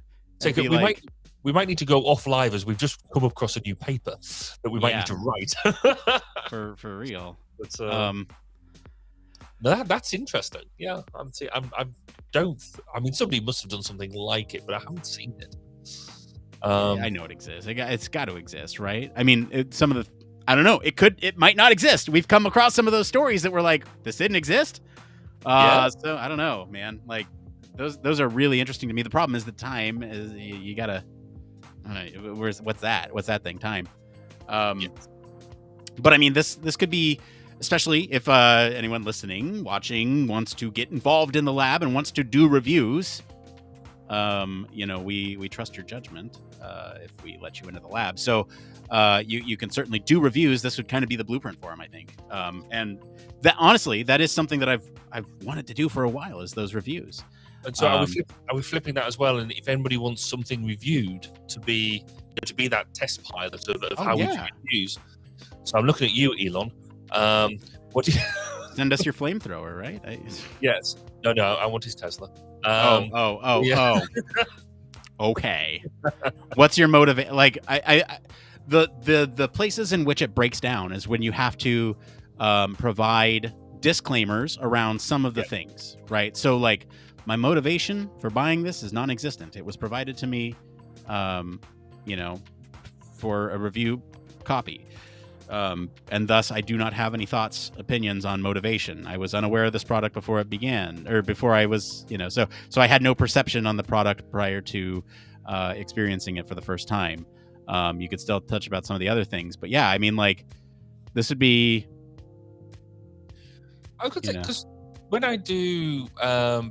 Speaker 1: We might need to go off live, as we've just come across a new paper that we might need to write.
Speaker 2: for real.
Speaker 1: But, that's interesting. Yeah, somebody must have done something like it, but I haven't seen it.
Speaker 2: I know it exists. It's got to exist, right? I mean, I don't know. It might not exist. We've come across some of those stories that were like, this didn't exist. So I don't know, man. Like those are really interesting to me. The problem is the time is you gotta, I don't know, what's that thing? Time. But I mean, this could be, especially if anyone listening, watching wants to get involved in the lab and wants to do reviews. We trust your judgment if we let you into the lab. So you can certainly do reviews. This would kind of be the blueprint for them, I think. And that honestly, that is something that I've wanted to do for a while, is those reviews.
Speaker 1: And so are we flipping that as well? And if anybody wants something reviewed to be that test pilot of how we do reviews. So I'm looking at you, Elon. What do you
Speaker 2: send us your flamethrower, right?
Speaker 1: Yes. No, I want his Tesla.
Speaker 2: Okay. What's your motivation? Like, the places in which it breaks down is when you have to provide disclaimers around some of the things, right? So, like, my motivation for buying this is non-existent. It was provided to me, for a review copy. And thus I do not have any opinions on motivation. I was unaware of this product before it began, or before I was, so I had no perception on the product prior to experiencing it for the first time. You could still touch about some of the other things, but yeah, I mean, like, this would be.
Speaker 1: I could say, because when I do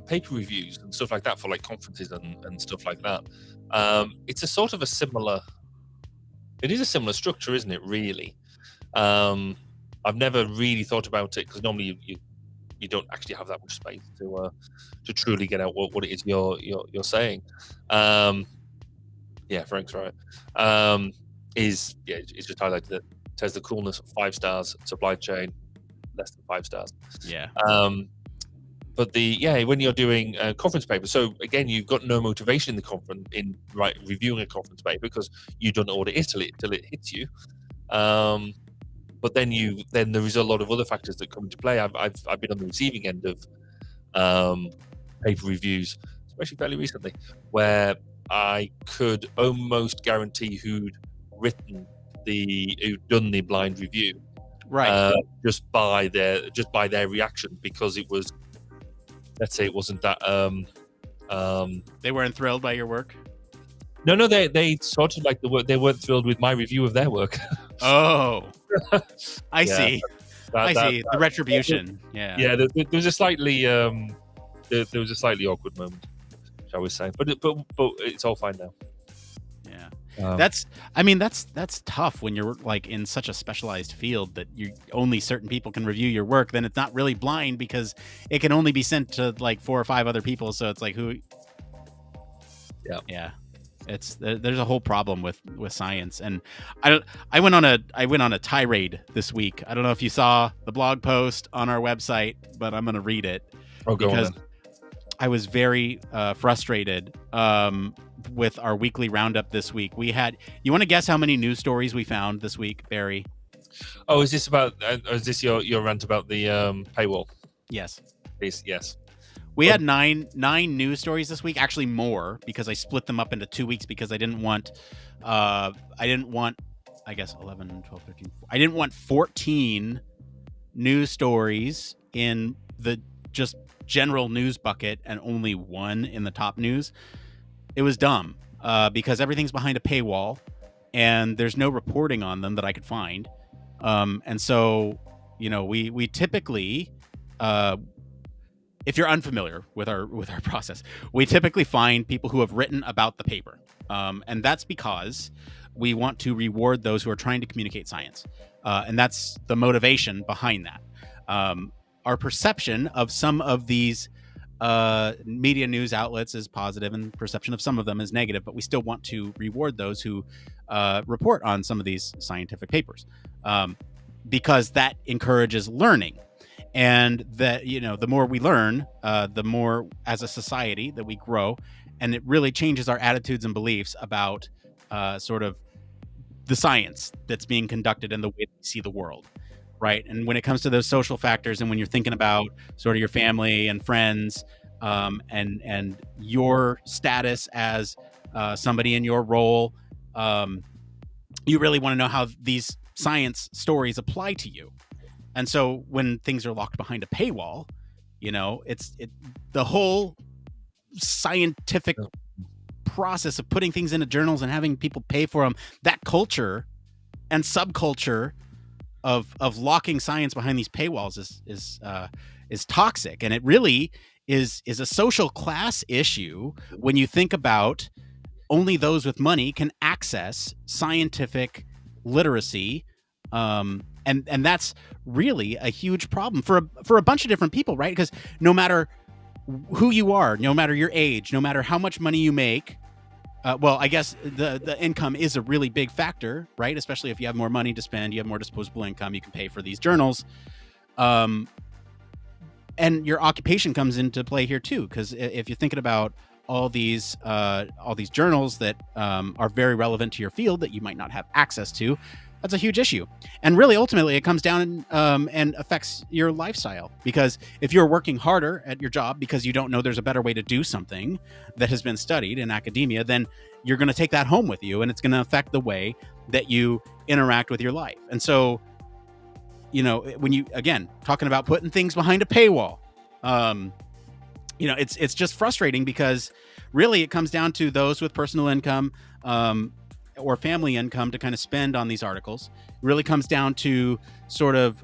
Speaker 1: paper reviews and stuff like that for like conferences and stuff like that, it's a sort of a similar. It is a similar structure, isn't it? Really. I've never really thought about it, because normally you don't actually have that much space to truly get out what it is you're saying. Frank's right. It's just highlighted that Tesla coolness 5 stars, supply chain less than 5 stars. But when you're doing a conference paper, so again, you've got no motivation in the conference reviewing a conference paper, because you don't know what it is till it hits you. But then there is a lot of other factors that come into play. I've been on the receiving end of paper reviews, especially fairly recently, where I could almost guarantee who'd done the blind review,
Speaker 2: right?
Speaker 1: Just by their reaction, because it was, let's say, it wasn't that
Speaker 2: they weren't thrilled by your work.
Speaker 1: No, they sort of like the work. They weren't thrilled with my review of their work.
Speaker 2: Oh, I see. I see the retribution.
Speaker 1: There was a slightly awkward moment, shall we say? But it's all fine now.
Speaker 2: Yeah, that's tough when you're like in such a specialized field that only certain people can review your work. Then it's not really blind, because it can only be sent to like 4 or 5 other people. So it's like who? Yeah. There's a whole problem with science, and I went on a tirade this week. I don't know if you saw the blog post on our website, but I'm going to read it because I was very frustrated with our weekly roundup this week. You want to guess how many news stories we found this week, Barry?
Speaker 1: Oh, is this about? Is this your rant about the paywall?
Speaker 2: Yes.
Speaker 1: Yes.
Speaker 2: We had nine news stories this week, actually more, because I split them up into 2 weeks, because I didn't want, I guess 11, 12, 13, I didn't want 14 news stories in the just general news bucket and only 1 in the top news. It was dumb, because everything's behind a paywall and there's no reporting on them that I could find. And so, we typically, if you're unfamiliar with our process, we typically find people who have written about the paper. And that's because we want to reward those who are trying to communicate science. And that's the motivation behind that. Our perception of some of these media news outlets is positive, and perception of some of them is negative, but we still want to reward those who report on some of these scientific papers, because that encourages learning. And that, the more we learn, the more as a society that we grow, and it really changes our attitudes and beliefs about sort of the science that's being conducted and the way we see the world, right? And when it comes to those social factors, and when you're thinking about sort of your family and friends, and your status as somebody in your role, you really want to know how these science stories apply to you. And so when things are locked behind a paywall, the whole scientific process of putting things into journals and having people pay for them, that culture and subculture of locking science behind these paywalls is toxic, and it really is a social class issue when you think about only those with money can access scientific literacy, and that's really a huge problem for a bunch of different people, right? Because no matter who you are, no matter your age, no matter how much money you make, well, I guess the income is a really big factor, right? Especially if you have more money to spend, you have more disposable income, you can pay for these journals. And your occupation comes into play here too, because if you're thinking about all these journals that are very relevant to your field that you might not have access to, that's a huge issue. And really, ultimately, it comes down and affects your lifestyle. Because if you're working harder at your job because you don't know there's a better way to do something that has been studied in academia, then you're going to take that home with you, and it's going to affect the way that you interact with your life. And so, when you, again, talking about putting things behind a paywall, it's just frustrating because really it comes down to those with personal income, or family income to kind of spend on these articles. It really comes down to sort of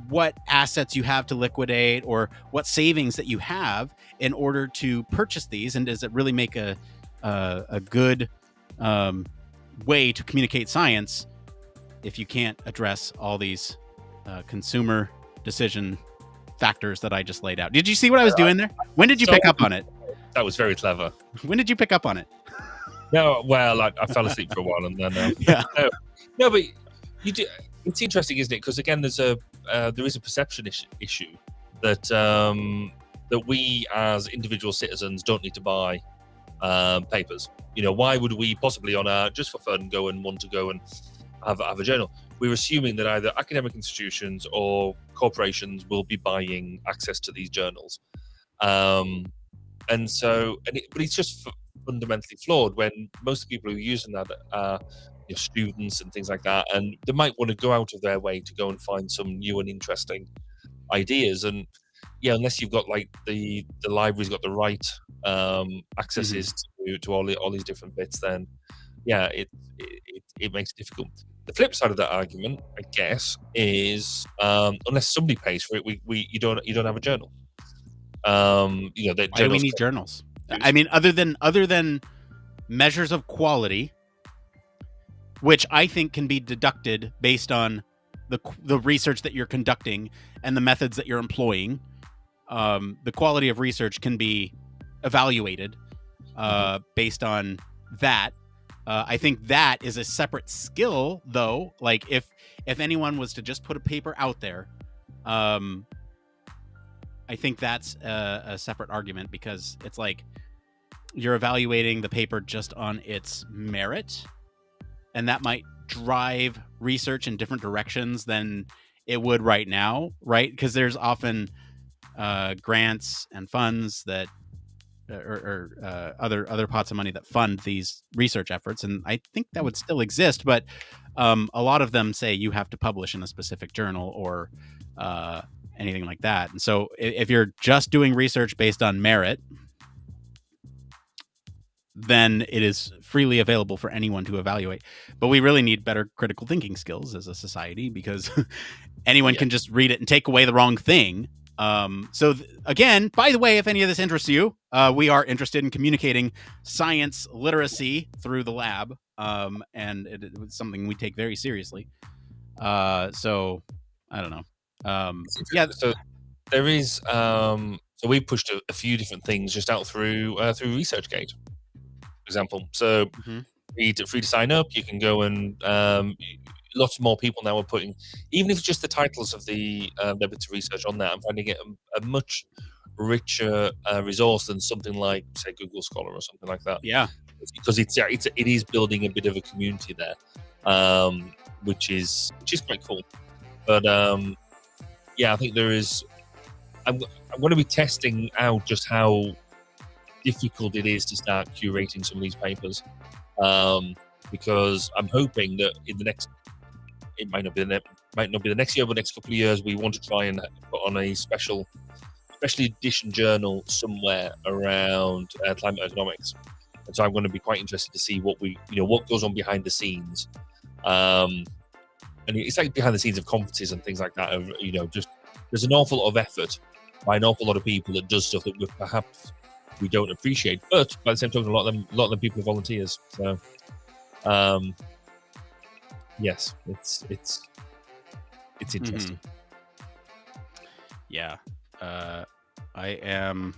Speaker 2: what assets you have to liquidate or what savings that you have in order to purchase these. And does it really make a good way to communicate science if you can't address all these consumer decision factors that I just laid out? Did you see what I was doing there? When did you pick up on it?
Speaker 1: That was very clever.
Speaker 2: When did you pick up on it?
Speaker 1: No, well, I fell asleep for a while and then.
Speaker 2: Yeah.
Speaker 1: No, but you do. It's interesting, isn't it? Because again, there is a perception issue that that we as individual citizens don't need to buy papers. Why would we possibly just for fun want to go and have a journal? We're assuming that either academic institutions or corporations will be buying access to these journals, but it's just fundamentally flawed when most of the people who are using that are students and things like that, and they might want to go out of their way to go and find some new and interesting ideas. And unless you've got like the library's got the right accesses to all these different bits, then it makes it difficult. The flip side of that argument, I guess, is unless somebody pays for it, you don't have a journal. Why
Speaker 2: do we need journals? I mean, other than measures of quality, which I think can be deducted based on the research that you're conducting and the methods that you're employing, the quality of research can be evaluated based on that. I think that is a separate skill, though. Like if anyone was to just put a paper out there, I think that's a separate argument, because it's like you're evaluating the paper just on its merit, and that might drive research in different directions than it would right now, right? Because there's often grants and funds that or other pots of money that fund these research efforts, and I think that would still exist, but a lot of them say you have to publish in a specific journal or anything like that. And so if you're just doing research based on merit, then it is freely available for anyone to evaluate. But we really need better critical thinking skills as a society, because anyone can just read it and take away the wrong thing. Again, by the way, if any of this interests you, we are interested in communicating science literacy through the lab, and it's something we take very seriously. So I don't know.
Speaker 1: So there is. So we pushed a few different things just out through ResearchGate, for example. So free to sign up. You can go and lots more people now are putting, even if it's just the titles of the bits of research on there. I'm finding it a much richer resource than something like, say, Google Scholar or something like that.
Speaker 2: Yeah, because
Speaker 1: it is building a bit of a community there, which is quite cool. But I think there is. I'm going to be testing out just how difficult it is to start curating some of these papers, because I'm hoping that in the next it might not be the next year, but next couple of years, we want to try and put on a special edition journal somewhere around climate economics. And so I'm going to be quite interested to see what goes on behind the scenes. And it's like behind the scenes of conferences and things like that. Just there's an awful lot of effort by an awful lot of people that does stuff that we don't appreciate. But by the same token, a lot of them people are volunteers. So, yes, it's interesting.
Speaker 2: Yeah. I am.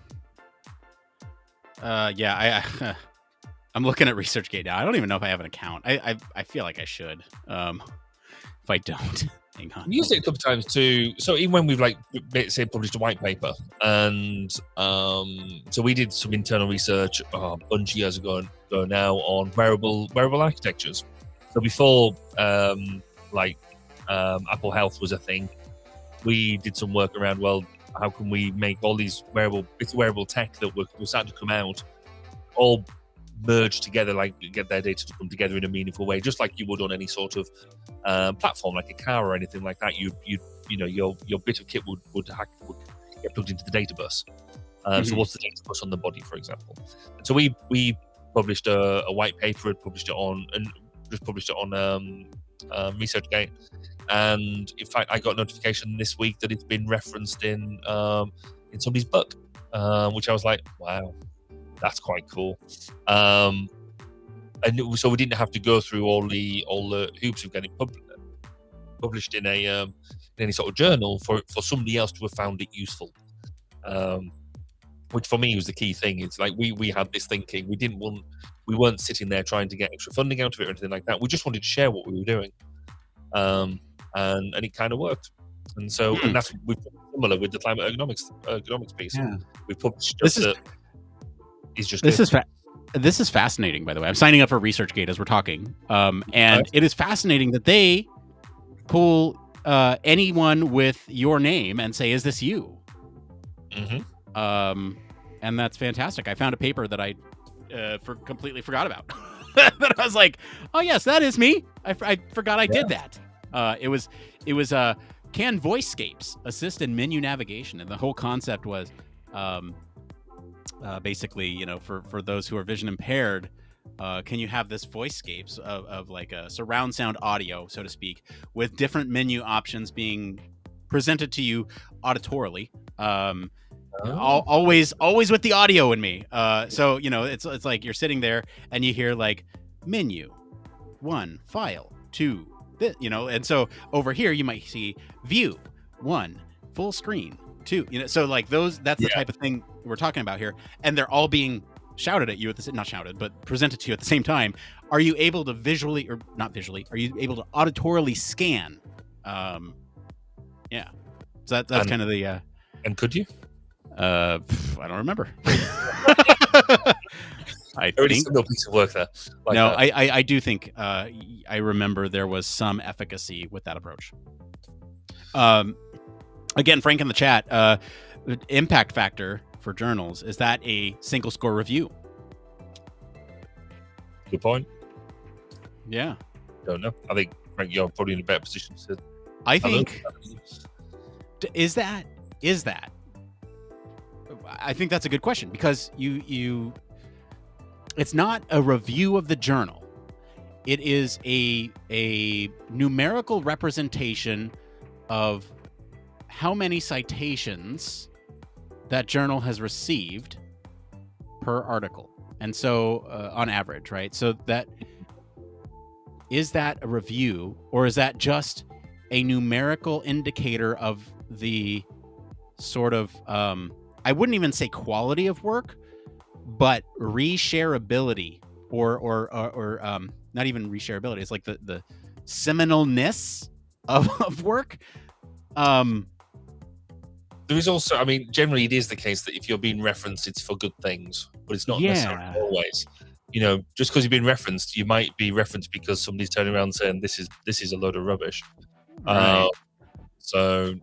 Speaker 2: I'm looking at ResearchGate now. I don't even know if I have an account. I feel like I should. If I don't, hang on.
Speaker 1: We used it a couple of times too. So even when we've published a white paper, and so we did some internal research a bunch of years ago now on wearable architectures. So before Apple Health was a thing, we did some work around, how can we make all these wearable tech that were starting to come out all merge together, get their data to come together in a meaningful way, just like you would on any sort of platform, like a car or anything like that. Your bit of kit would get plugged into the data bus. So what's the data bus on the body, for example? And so we published a white paper, published it on ResearchGate. And in fact, I got notification this week that it's been referenced in somebody's book, which I was like, wow, that's quite cool. And so we didn't have to go through all the hoops of getting published in any sort of journal for somebody else to have found it useful. Which for me was the key thing. It's like we had this thinking. We weren't sitting there trying to get extra funding out of it or anything like that. We just wanted to share what we were doing. And it kind of worked, and so and that's we've similar with the climate economics piece. Yeah. We published this
Speaker 2: is fascinating. By the way, I'm signing up for ResearchGate as we're talking, and it is fascinating that they pull anyone with your name and say, "Is this you?" And that's fantastic. I found a paper that I completely forgot about. That I was like, "Oh yes, that is me. I forgot I did that." It was can voicescapes assist in menu navigation? And the whole concept was basically, for those who are vision impaired, can you have this voicescapes of like a surround sound audio, so to speak, with different menu options being presented to you auditorily? Always with the audio in me. So it's like you're sitting there and you hear like menu 1, file 2. And so over here you might see view 1, full screen 2. So like those, that's the type of thing we're talking about here, and they're all being shouted at you not shouted, but presented to you at the same time. Are you able to visually, or not visually, are you able to auditorily scan? So that's kind of the.
Speaker 1: And could you?
Speaker 2: I don't remember. I
Speaker 1: already think a piece of work there.
Speaker 2: I do think I remember there was some efficacy with that approach. Again, Frank in the chat, impact factor for journals, is that a single score review?
Speaker 1: Good point.
Speaker 2: Yeah.
Speaker 1: Don't know. I think, Frank, you're probably in a better position to.
Speaker 2: I think. Is that? I think that's a good question, because you it's not a review of the journal. It is a numerical representation of how many citations that journal has received per article. And so on average, right? So is that a review, or is that just a numerical indicator of the sort of I wouldn't even say quality of work, but reshareability, or not even reshareability. It's like the seminalness of work.
Speaker 1: There is also, generally it is the case that if you're being referenced, it's for good things, but it's not necessarily always. Just because you've been referenced, you might be referenced because somebody's turning around saying this is a load of rubbish.
Speaker 2: Right.
Speaker 1: So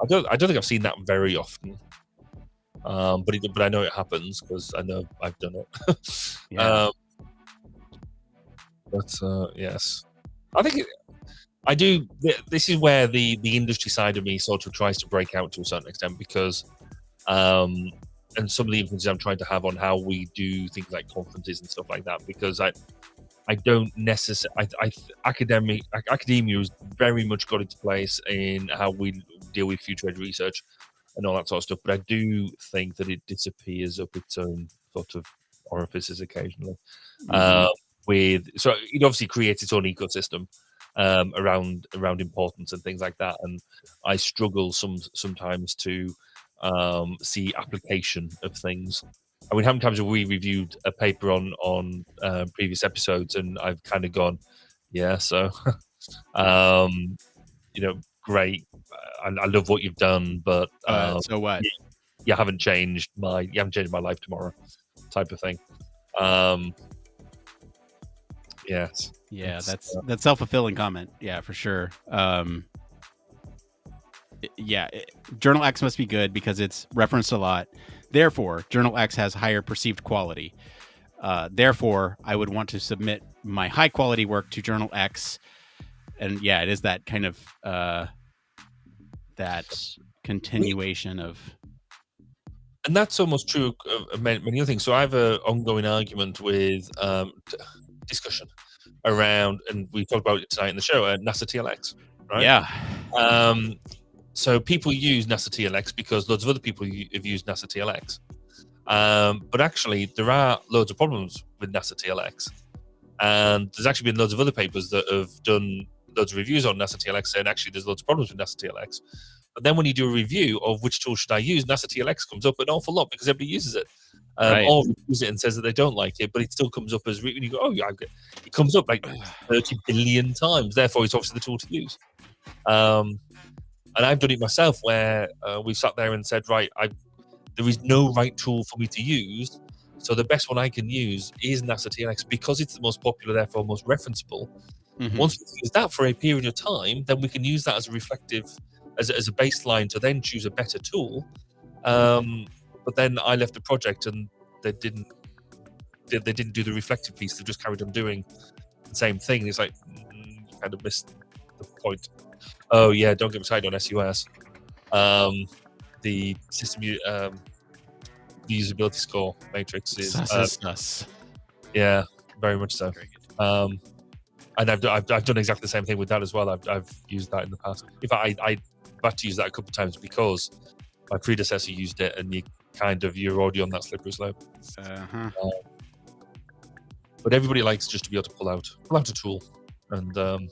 Speaker 1: I don't think I've seen that very often. But I know it happens because I know I've done it. Yes, I think I do. This is where the industry side of me sort of tries to break out to a certain extent, because and some of the influences I'm trying to have on how we do things like conferences and stuff like that, because I don't necessarily. Academia has very much got into place in how we deal with future ed research and all that sort of stuff. But I do think that it disappears up its own sort of orifices occasionally. So it obviously creates its own ecosystem around importance and things like that. And I struggle sometimes to see application of things. I mean, how many times have we reviewed a paper on previous episodes, and I've kind of gone, yeah, so, great. I love what you've done, but
Speaker 2: so what?
Speaker 1: You haven't changed my life tomorrow, type of thing. Yes.
Speaker 2: Yeah, that's self-fulfilling comment. Yeah, for sure. Journal X must be good because it's referenced a lot. Therefore, Journal X has higher perceived quality. Therefore, I would want to submit my high quality work to Journal X. And yeah, it is that kind of that continuation of.
Speaker 1: And that's almost true of many other things. So I have an ongoing argument with discussion around, and we talked about it tonight in the show, NASA TLX, right?
Speaker 2: Yeah.
Speaker 1: So people use NASA TLX because loads of other people have used NASA TLX. But actually, there are loads of problems with NASA TLX. And there's actually been loads of other papers that have done loads of reviews on NASA TLX saying actually there's loads of problems with NASA TLX. But then when you do a review of which tool should I use, NASA TLX comes up an awful lot because everybody uses it.
Speaker 2: Right.
Speaker 1: Or use it and says that they don't like it, but it still comes up as when you go, oh yeah, it comes up like 30 billion times. Therefore, it's obviously the tool to use. And I've done it myself where we've sat there and said, right, there is no right tool for me to use. So the best one I can use is NASA TLX because it's the most popular, therefore most referenceable.
Speaker 2: Mm-hmm.
Speaker 1: Once we use that for a period of time, then we can use that as a reflective, as a baseline to then choose a better tool. But then I left the project and they didn't do the reflective piece. They just carried on doing the same thing. And it's like, you kind of missed the point. Oh yeah, don't get me started on SUS. The system, the usability score matrix is
Speaker 2: sus.
Speaker 1: Yeah, very much so. And I've done exactly the same thing with that as well. I've used that in the past. In fact, I've had to use that a couple of times because my predecessor used it, and you're already on that slippery slope. But everybody likes just to be able to pull out a tool and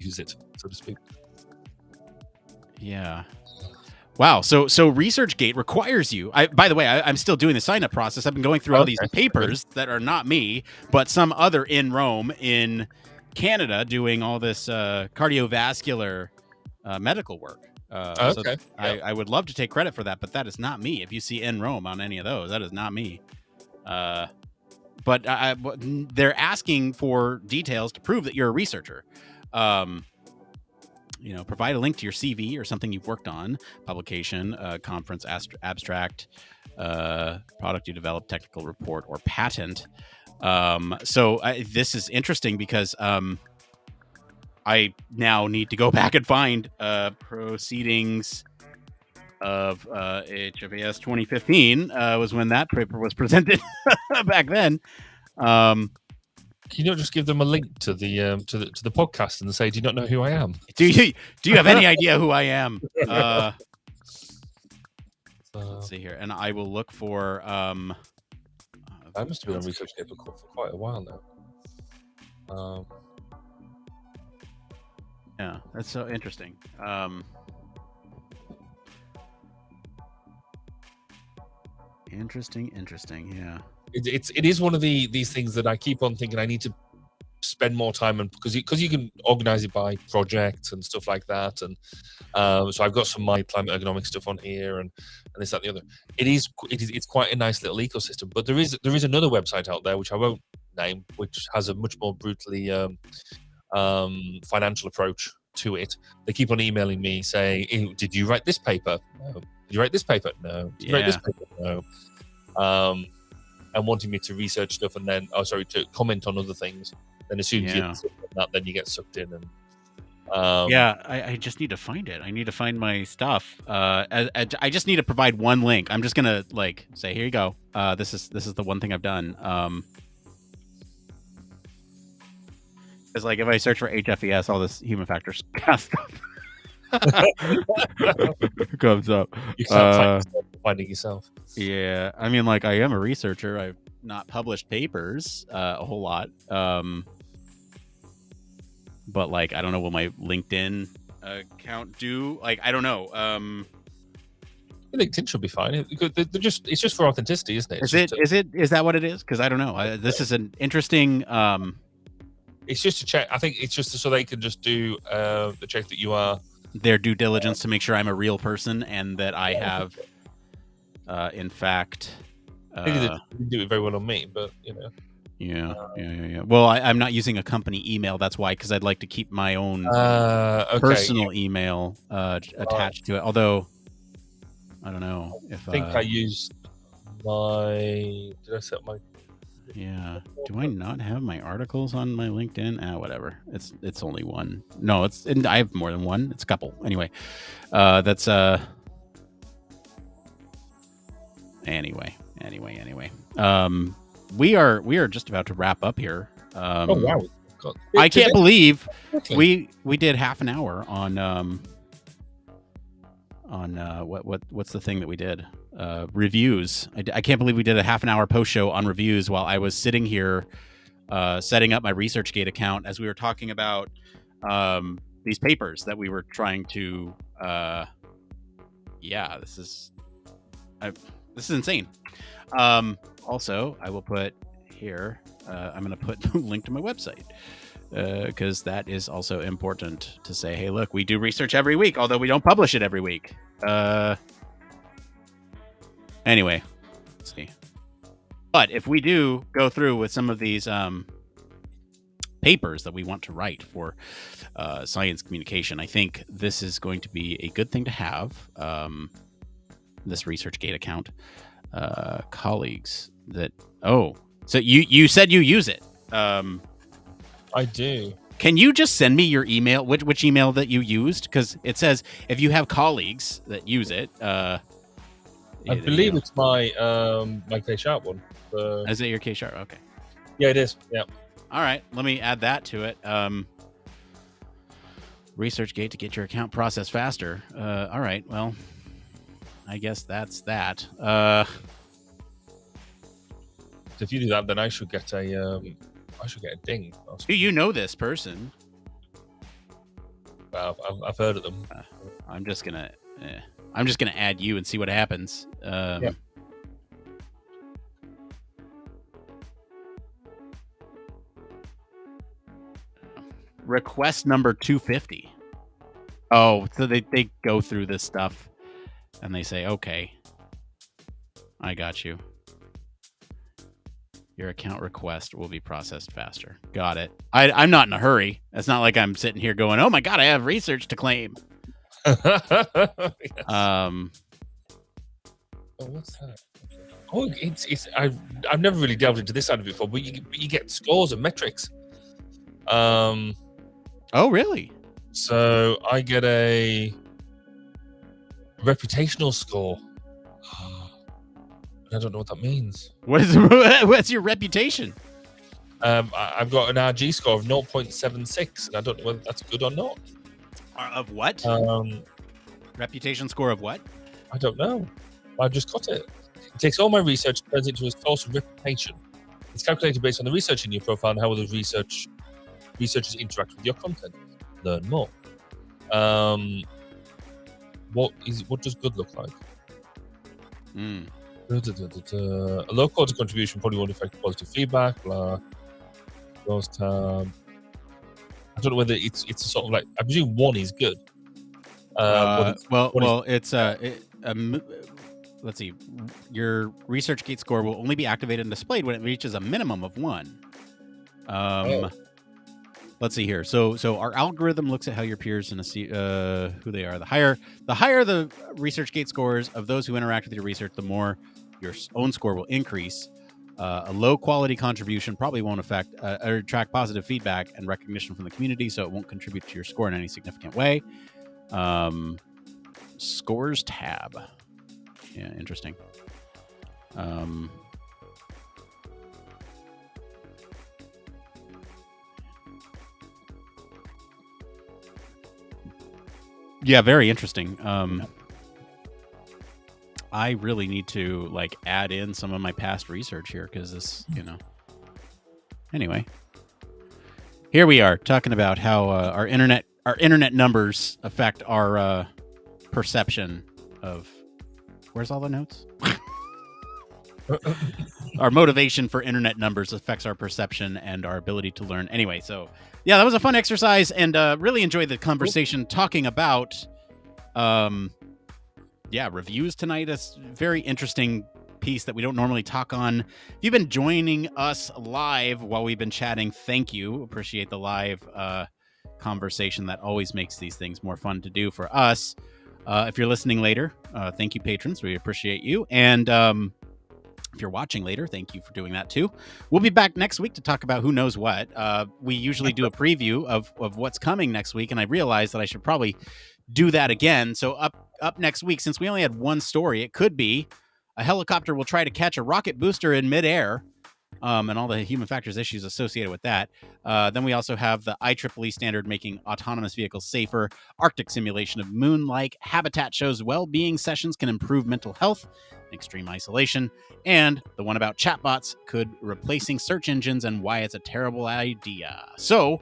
Speaker 1: use it, so to speak.
Speaker 2: Yeah. Wow. So ResearchGate requires you. By the way, I'm still doing the sign up process. I've been going through all these papers that are not me, but some other in Rome in Canada doing all this cardiovascular medical work. So I would love to take credit for that, but that is not me. If you see in Rome on any of those, that is not me. But they're asking for details to prove that you're a researcher. Provide a link to your CV or something you've worked on, publication, conference abstract, product you developed, technical report, or patent. So this is interesting because I now need to go back and find proceedings of HFAS 2015 was when that paper was presented back then.
Speaker 1: Can you not just give them a link to the podcast and say, "Do you not know who I am?
Speaker 2: Do you have any idea who I am?" Let's see here, and I will look for.
Speaker 1: I must have been on ResearchGate for quite a while now.
Speaker 2: Yeah, that's so interesting. Interesting. Yeah.
Speaker 1: It is one of these things that I keep on thinking I need to spend more time on because you can organize it by projects and stuff like that, and so I've got some my climate ergonomic stuff on here and this, that, and the other. It's quite a nice little ecosystem, but there is another website out there which I won't name, which has a much more brutally financial approach to it. They keep on emailing me saying, "Did you write this paper? No. Did you write this paper? No. Did you write this paper? No." And wanting me to research stuff and then, to comment on other things. Then as soon as you get that, then you get sucked in. And
Speaker 2: I just need to find it. I need to find my stuff. I just need to provide one link. I'm just gonna say, here you go. This is the one thing I've done. It's like if I search for HFES, all this human factors stuff comes up.
Speaker 1: You can't finding yourself.
Speaker 2: Yeah, I mean, I am a researcher. I've not published papers a whole lot. But I don't know, will my LinkedIn account do? I don't know.
Speaker 1: LinkedIn should be fine. It's just for authenticity, isn't it?
Speaker 2: Is that what it is? Because I don't know. This is an interesting.
Speaker 1: It's just to check. I think it's just so they can just do the check that you are
Speaker 2: their due diligence to make sure I'm a real person and that I have, in fact.
Speaker 1: Maybe they do it very well on me, but
Speaker 2: Yeah. Well, I'm not using a company email. That's why, because I'd like to keep my own personal email attached to it. Although, I don't know if
Speaker 1: I think I used my. Did I set my?
Speaker 2: Yeah. Do I not have my articles on my LinkedIn? Whatever. It's only one. No, I have more than one. It's a couple. Anyway, that's Anyway. We are just about to wrap up here.
Speaker 1: Oh wow!
Speaker 2: I can't believe we did half an hour on what's the thing that we did? Reviews. I can't believe we did a half an hour post show on reviews while I was sitting here setting up my ResearchGate account as we were talking about these papers that we were trying to. This is insane. Also, I will put here, I'm going to put the link to my website because that is also important to say, hey, look, we do research every week, although we don't publish it every week. Anyway, let's see. But if we do go through with some of these papers that we want to write for science communication, I think this is going to be a good thing to have, this ResearchGate account. Colleagues that so you said you use it.
Speaker 1: I do.
Speaker 2: Can you just send me your email, which email that you used? Because it says if you have colleagues that use it,
Speaker 1: I believe it's my my K Sharp one.
Speaker 2: Is it your K Sharp? Okay.
Speaker 1: Yeah, it is. Yeah.
Speaker 2: All right, let me add that to it. ResearchGate to get your account processed faster. All right, well, I guess that's that.
Speaker 1: If you do that, then I should get a ding.
Speaker 2: Do you know this person?
Speaker 1: Well, I've heard of them.
Speaker 2: I'm just gonna add you and see what happens.
Speaker 1: Yeah.
Speaker 2: Request number 250. Oh, so they go through this stuff and they say, okay, I got you. Your account request will be processed faster. Got it. I'm not in a hurry. It's not like I'm sitting here going, oh my God, I have research to claim.
Speaker 1: Yes. Oh, what's that? Oh, it's I've never really delved into this side of it before, but you get scores and metrics.
Speaker 2: Oh, really?
Speaker 1: So I get a reputational score. I don't know what that means.
Speaker 2: What's your reputation?
Speaker 1: I've got an RG score of 0.76, and I don't know whether that's good or not.
Speaker 2: Of what? Reputation score of what?
Speaker 1: I don't know. I've just got it. It takes all my research and turns it into a source of reputation. It's calculated based on the research in your profile and how other researchers interact with your content. Learn more. What does good look like? A low quality contribution probably won't affect positive feedback. Blah. Close tab. I don't know whether it's a sort of like, I presume 1 is good.
Speaker 2: Let's see. Your ResearchGate score will only be activated and displayed when it reaches a minimum of 1. Let's see here. So our algorithm looks at how your peers and who they are. The higher the ResearchGate scores of those who interact with your research, the more your own score will increase. A low quality contribution probably won't affect or attract positive feedback and recognition from the community, so it won't contribute to your score in any significant way. Scores tab. Yeah, interesting. Yeah, very interesting. I really need to add in some of my past research here because this, Anyway, here we are talking about how our internet numbers affect our perception of. Where's all the notes? Our motivation for internet numbers affects our perception and our ability to learn. Anyway, so yeah, that was a fun exercise, and really enjoyed the conversation talking about reviews tonight. It's a very interesting piece that we don't normally talk on. If you've been joining us live while we've been chatting, thank you. Appreciate the live conversation. That always makes these things more fun to do for us. If you're listening later, thank you, patrons. We appreciate you. And if you're watching later, thank you for doing that too. We'll be back next week to talk about who knows what. We usually do a preview of what's coming next week, and I realized that I should probably do that again. So up next week, since we only had one story, it could be a helicopter will try to catch a rocket booster in midair, and all the human factors issues associated with that. Then we also have the IEEE standard making autonomous vehicles safer, Arctic simulation of moon-like habitat shows well-being sessions can improve mental health and extreme isolation, and the one about chatbots could replacing search engines and why it's a terrible idea. So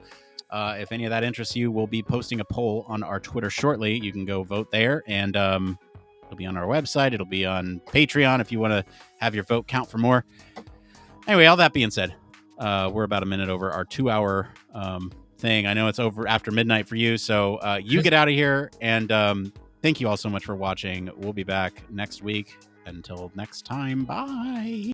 Speaker 2: if any of that interests you, we'll be posting a poll on our Twitter shortly. You can go vote there, and it'll be on our website. It'll be on Patreon if you want to have your vote count for more. Anyway, all that being said, we're about a minute over our 2-hour thing. I know it's over after midnight for you, so you get out of here, and thank you all so much for watching. We'll be back next week. Until next time, bye.